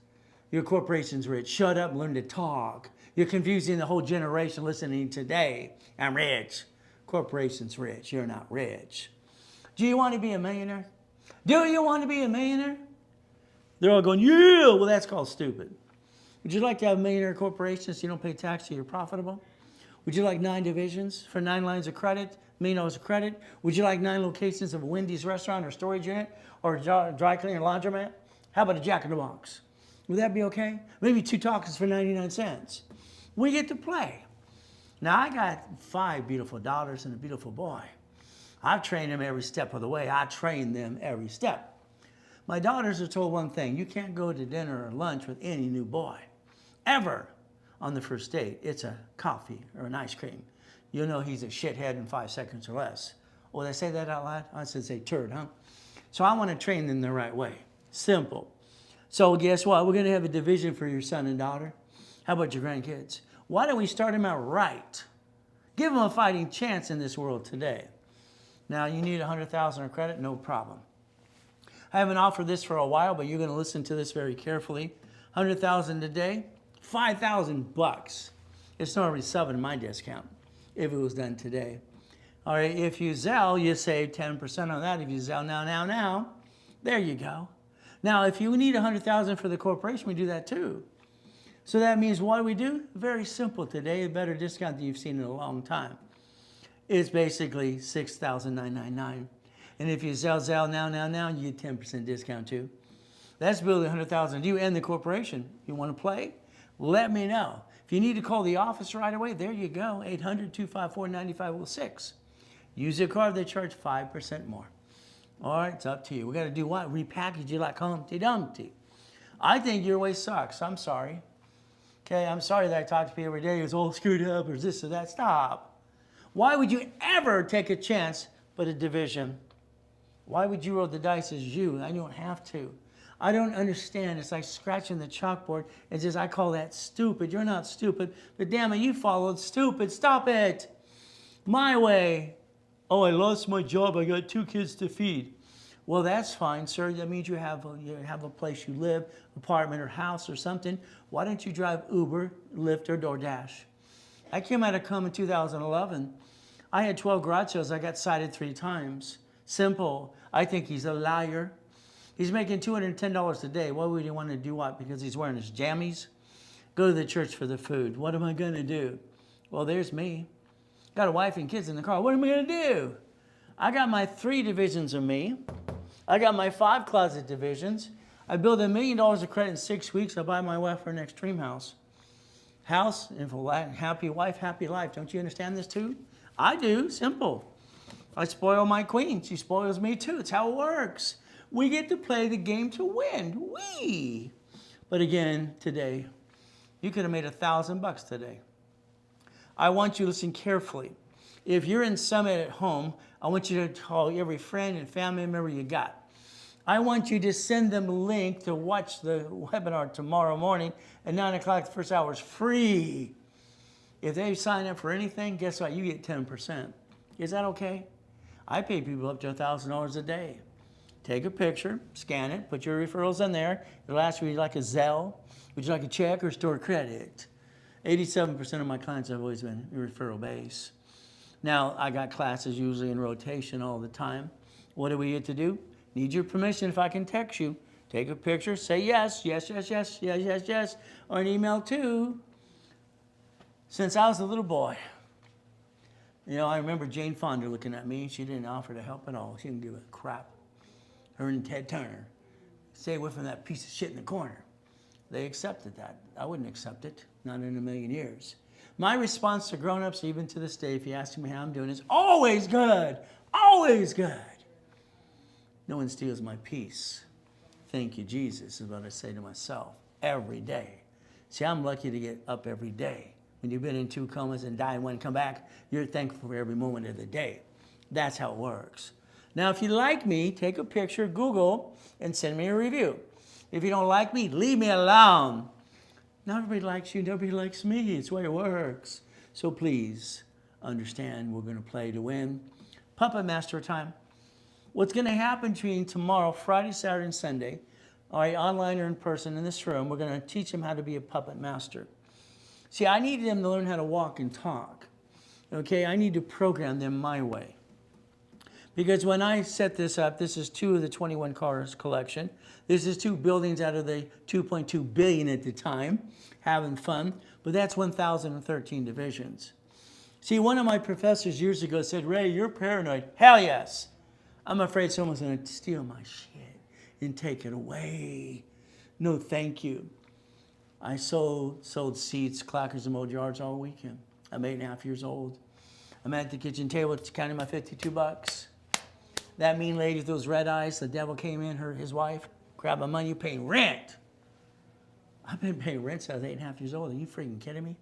Your corporation's rich. Shut up and learn to talk. You're confusing the whole generation listening today. I'm rich. Corporation's rich. You're not rich. Do you want to be a millionaire? Do you want to be a millionaire? They're all going, yeah. Well, that's called stupid. Would you like to have a millionaire corporation so you don't pay tax so you're profitable? Would you like 9 divisions for 9 lines of credit? $1 million of credit? Would you like 9 locations of a Wendy's restaurant or storage unit or a dry cleaner laundromat? How about a Jack in the Box? Would that be okay? Maybe 2 tacos for 99 cents. We get to play. Now, I got 5 beautiful daughters and a beautiful boy. I've trained them every step of the way. I train them every step. My daughters are told one thing. You can't go to dinner or lunch with any new boy. Ever. On the first date, it's a coffee or an ice cream. You'll know he's a shithead in 5 seconds or less. Oh, did I say that out loud? I said say turd, huh? So I want to train them the right way. Simple. So guess what? We're going to have a division for your son and daughter. How about your grandkids? Why don't we start them out right? Give them a fighting chance in this world today. Now, you need 100,000 of credit? No problem. I haven't offered this for a while, but you're going to listen to this very carefully. 100,000 today, 5,000 bucks. It's already subbing in my discount if it was done today. All right, if you Zelle, you save 10% on that. If you Zelle now, there you go. Now, if you need 100,000 for the corporation, we do that too. So that means what do we do? Very simple today, a better discount than you've seen in a long time. It's basically $6,999. And if you Zelle now, you get 10% discount too. That's building 100,000. You and the corporation. You want to play? Let me know. If you need to call the office right away, there you go. 800-254-9506. Use your card, they charge 5% more. All right, it's up to you. We got to do what? Repackage you like Humpty Dumpty. I think your way sucks. I'm sorry. Okay, I'm sorry that I talk to people every day. It's all screwed up or this or that. Stop. Why would you ever take a chance but a division? Why would you roll the dice as you? I don't have to. I don't understand. It's like scratching the chalkboard. It's just, I call that stupid. You're not stupid, but damn it, you followed stupid. Stop it. My way. Oh, I lost my job. I got 2 kids to feed. Well, that's fine, sir. That means you have a place you live, apartment or house or something. Why don't you drive Uber, Lyft, or DoorDash? I came out of coma in 2011. I had 12 garage sales. I got cited 3 times. Simple. I think he's a liar. He's making $210 a day. Why would he want to do what? Because he's wearing his jammies? Go to the church for the food. What am I going to do? Well, there's me. Got a wife and kids in the car. What am I going to do? I got my 3 divisions of me. I got my 5 closet divisions. I build $1 million of credit in 6 weeks. I buy my wife her next dream house. House, happy wife, happy life. Don't you understand this too? I do. Simple. I spoil my queen. She spoils me too. It's how it works. We get to play the game to win. But again, today, you could have made $1,000 today. I want you to listen carefully. If you're in Summit at home, I want you to call every friend and family member you got. I want you to send them a link to watch the webinar tomorrow morning at 9 o'clock. The first hour is free. If they sign up for anything, guess what? You get 10%. Is that okay? I pay people up to $1,000 a day. Take a picture, scan it, put your referrals in there. It'll ask you, would you like a Zelle? Would you like a check or store credit? 87% of my clients have always been referral base. Now, I got classes usually in rotation all the time. What do we get to do? Need your permission if I can text you. Take a picture, say yes, yes, yes, yes, yes, yes, yes, or an email too. Since I was a little boy, I remember Jane Fonda looking at me. She didn't offer to help at all. She didn't give a crap. Her and Ted Turner. Stay away from that piece of shit in the corner. They accepted that. I wouldn't accept it, not in a million years. My response to grown-ups, even to this day, if you ask me how I'm doing, is always good, always good. No one steals my peace. Thank you, Jesus, is what I say to myself every day. See, I'm lucky to get up every day. When you've been in 2 comas and die and one come back, you're thankful for every moment of the day. That's how it works. Now, if you like me, take a picture, Google, and send me a review. If you don't like me, leave me alone. Not everybody likes you, nobody likes me. It's the way it works. So please understand, we're going to play to win. Puppet Master time. What's going to happen between tomorrow, Friday, Saturday, and Sunday, all right, online or in person in this room, we're going to teach them how to be a puppet master. See, I need them to learn how to walk and talk. Okay, I need to program them my way. Because when I set this up, this is 2 of the 21 cars collection. This is 2 buildings out of the 2.2 billion at the time, having fun. But that's 1,013 divisions. See, one of my professors years ago said, Ray, you're paranoid. Hell yes. I'm afraid someone's going to steal my shit and take it away. No, thank you. I sold seats, clackers, and mold yards all weekend. I'm 8.5 years old. I'm at the kitchen table counting my $52. That mean lady with those red eyes, the devil came in, his wife, grabbed my money, you paying rent. I've been paying rent since I was 8.5 years old. Are you freaking kidding me?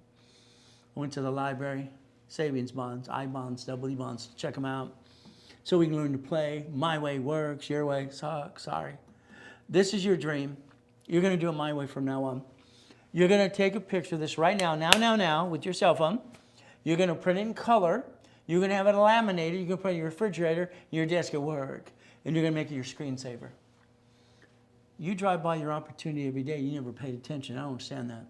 I went to the library, savings bonds, I bonds, EE bonds, check them out. So we can learn to play. My way works, your way sucks, sorry. This is your dream. You're going to do it my way from now on. You're going to take a picture of this right now, with your cell phone. You're going to print it in color. You're going to have it laminated. You're going to put it in your refrigerator, your desk at work, and you're going to make it your screensaver. You drive by your opportunity every day. You never paid attention. I don't understand that.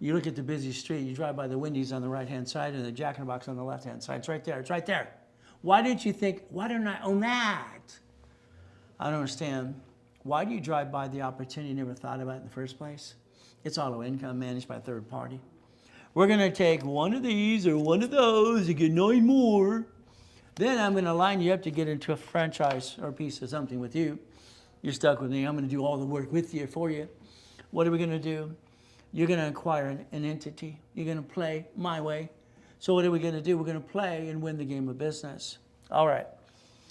You look at the busy street. You drive by the Wendy's on the right-hand side and the Jack in the Box on the left-hand side. It's right there. It's right there. Why didn't you think, why don't I own that? I don't understand. Why do you drive by the opportunity you never thought about it in the first place? It's auto income managed by a third party. We're going to take one of these or one of those and get 9 more. Then I'm going to line you up to get into a franchise or a piece of something with you. You're stuck with me. I'm going to do all the work with you, for you. What are we going to do? You're going to acquire an entity. You're going to play my way. So what are we going to do? We're going to play and win the game of business. All right.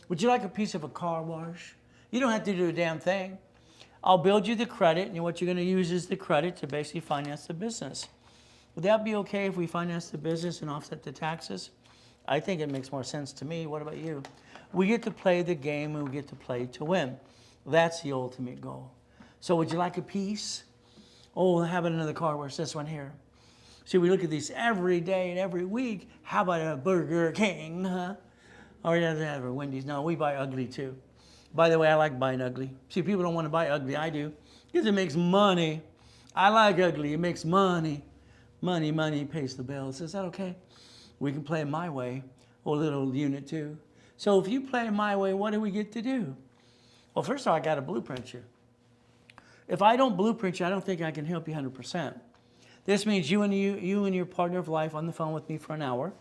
Would you like a piece of a car wash? You don't have to do a damn thing. I'll build you the credit, and what you're going to use is the credit to basically finance the business. Would that be okay if we finance the business and offset the taxes? I think it makes more sense to me. What about you? We get to play the game, and we get to play to win. That's the ultimate goal. So would you like a piece? Oh, how about another car wash? This one here. See, we look at these every day and every week. How about a Burger King, huh? Or doesn't have a Wendy's. No, we buy ugly too. By the way, I like buying ugly. See, people don't want to buy ugly. I do. Because it makes money. I like ugly. It makes money. Money pays the bills. Is that okay? We can play my way. Or a little unit too. So if you play my way, what do we get to do? Well, first of all, I got to blueprint you. If I don't blueprint you, I don't think I can help you 100%. This means you and your partner of life on the phone with me for an hour.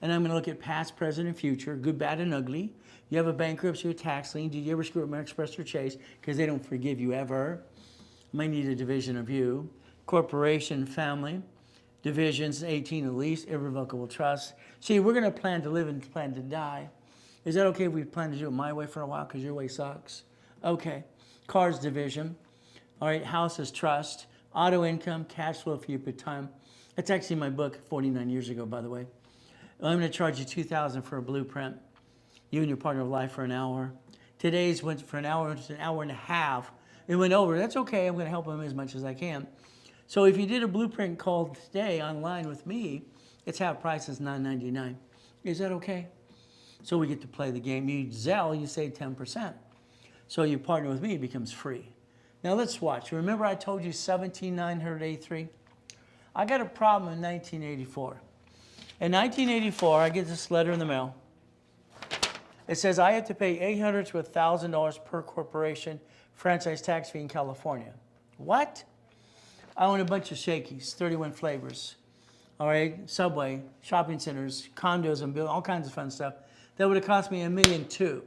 And I'm going to look at past, present, and future, good, bad, and ugly. You have a bankruptcy or tax lien. Did you ever screw up American Express or Chase? Because they don't forgive you ever. Might need a division of you. Corporation, family. Divisions, 18 at least. Irrevocable trust. See, we're going to plan to live and plan to die. Is that okay if we plan to do it my way for a while because your way sucks? Okay. Cars, division. All right, house is trust. Auto income, cash flow for you per time. That's actually my book 49 years ago, by the way. I'm going to charge you $2,000 for a blueprint. You and your partner of life for an hour. Today's went for an hour, it's an hour and a half. It went over. That's okay. I'm going to help them as much as I can. So if you did a blueprint call today online with me, it's half price, is $9.99. Is that okay? So we get to play the game. You Zelle, you save 10%. So your partner with me becomes free. Now let's watch. Remember I told you 17,983? I got a problem in 1984. In 1984, I get this letter in the mail. It says I have to pay $800 to $1,000 per corporation franchise tax fee in California. What? I own a bunch of Shakey's, 31 flavors. All right, Subway, shopping centers, condos, and all kinds of fun stuff. That would have cost me $1.2 million.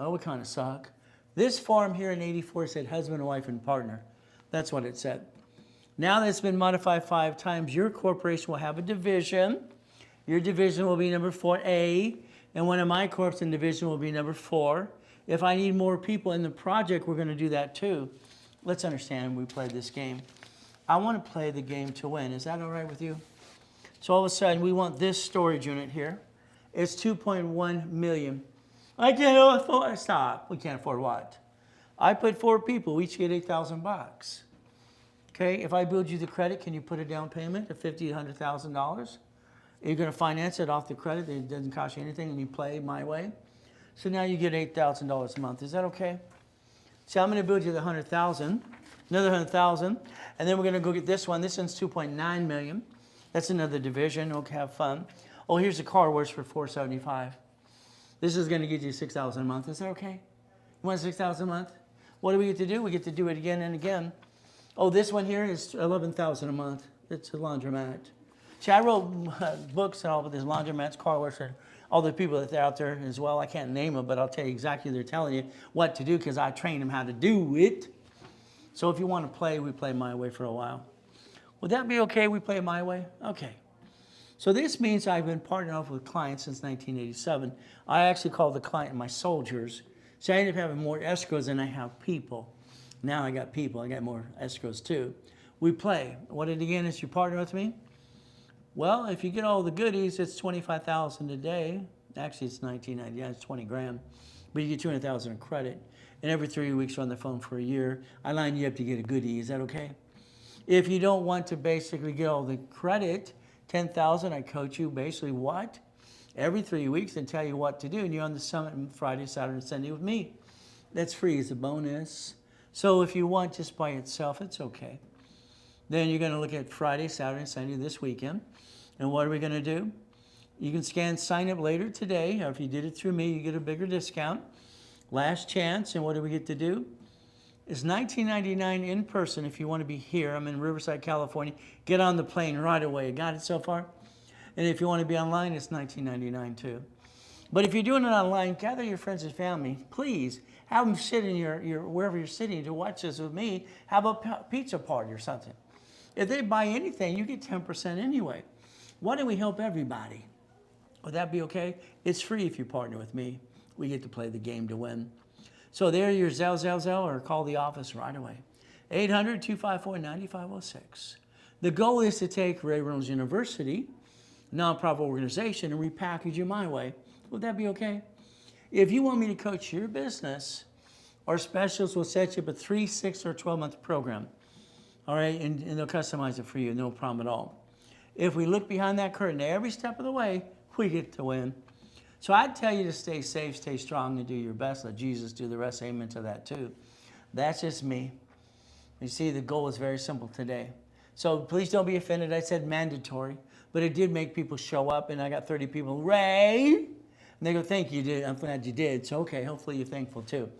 Oh, we kind of suck. This form here in 84 said husband, wife, and partner. That's what it said. Now that it's been modified 5 times, your corporation will have a division. Your division will be number 4A, and one of my corps in division will be number 4. If I need more people in the project, we're going to do that too. Let's understand we played this game. I want to play the game to win. Is that all right with you? So all of a sudden, we want this storage unit here. It's $2.1 million. I can't afford, stop. We can't afford what? I put 4 people, we each get $8,000. Okay, if I build you the credit, can you put a down payment of $50,000 to $100,000? You're going to finance it off the credit, it doesn't cost you anything, and you play my way. So now you get $8,000 a month. Is that okay? So I'm going to build you the $100,000, another $100,000, and then we're going to go get this one. This one's $2.9 million. That's another division. Okay, have fun. Oh, here's a car wash for $475. This is going to get you $6,000 a month. Is that okay? You want $6,000 a month? What do we get to do? We get to do it again and again. Oh, this one here is $11,000 a month. It's a laundromat. See, I wrote books and all about these laundromats, car wash, and all the people that are out there as well. I can't name them, but I'll tell you exactly. They're telling you what to do because I train them how to do it. So if you want to play, we play my way for a while. Would that be okay? We play my way? Okay. So this means I've been partnering up with clients since 1987. I actually call the client my soldiers. So I ended up having more escrows than I have people. Now I got people. I got more escrows too. We play. What it again is you partner with me? Well, if you get all the goodies, it's $25,000 a day. Actually, it's $19.90. Yeah, it's 20 grand. But you get $200,000 in credit. And every 3 weeks, we're on the phone for a year. I line you up to get a goodie. Is that okay? If you don't want to basically get all the credit, 10,000, I coach you basically what? Every 3 weeks and tell you what to do. And you're on the summit on Friday, Saturday, and Sunday with me. That's free as a bonus. So if you want just by itself, it's okay. Then you're going to look at Friday, Saturday, and Sunday this weekend. And what are we going to do? You can scan sign up later today. Or if you did it through me, you get a bigger discount. Last chance. And what do we get to do? It's $19.99 in person if you want to be here. I'm in Riverside, California. Get on the plane right away. Got it so far? And if you want to be online, it's $19.99 too. But if you're doing it online, gather your friends and family. Please have them sit in your wherever you're sitting to watch this with me. Have a pizza party or something. If they buy anything, you get 10% anyway. Why don't we help everybody? Would that be okay? It's free if you partner with me. We get to play the game to win. So there, your Zell, or call the office right away. 800-254-9506. The goal is to take Reynolds University, nonprofit organization, and repackage it my way. Would that be okay? If you want me to coach your business, our specialists will set you up a 3, 6, or 12-month program. All right, and they'll customize it for you, no problem at all. If we look behind that curtain every step of the way, we get to win. So I'd tell you to stay safe, stay strong, and do your best. Let Jesus do the rest. Amen to that too. That's just me. You see, the goal is very simple today. So please don't be offended. I said mandatory, but it did make people show up, and I got 30 people, Ray, and they go, thank you, dude. I'm glad you did. So okay, hopefully you're thankful too.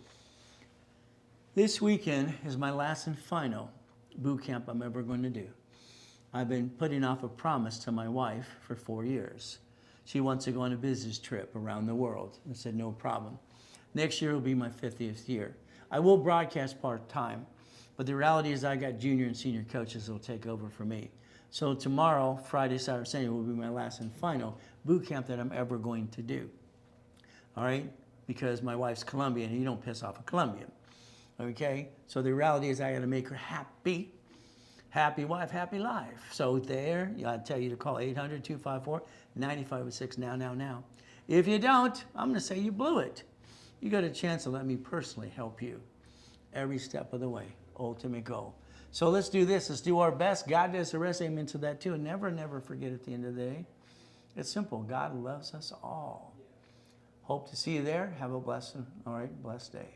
This weekend is my last and final boot camp I'm ever going to do. I've been putting off a promise to my wife for 4 years. She wants to go on a business trip around the world. I said, no problem. Next year will be my 50th year. I will broadcast part-time, but the reality is I got junior and senior coaches that will take over for me. So tomorrow, Friday, Saturday, Sunday will be my last and final boot camp that I'm ever going to do. All right? Because my wife's Colombian, and you don't piss off a Colombian. Okay? So the reality is I got to make her happy. Happy wife, happy life. So there, I tell you to call 800-254-9506 now. If you don't, I'm going to say you blew it. You got a chance to let me personally help you every step of the way. Ultimate goal. So let's do this. Let's do our best. God does the rest. Amen to that too. And never forget at the end of the day, it's simple. God loves us all. Hope to see you there. Have a blessed day.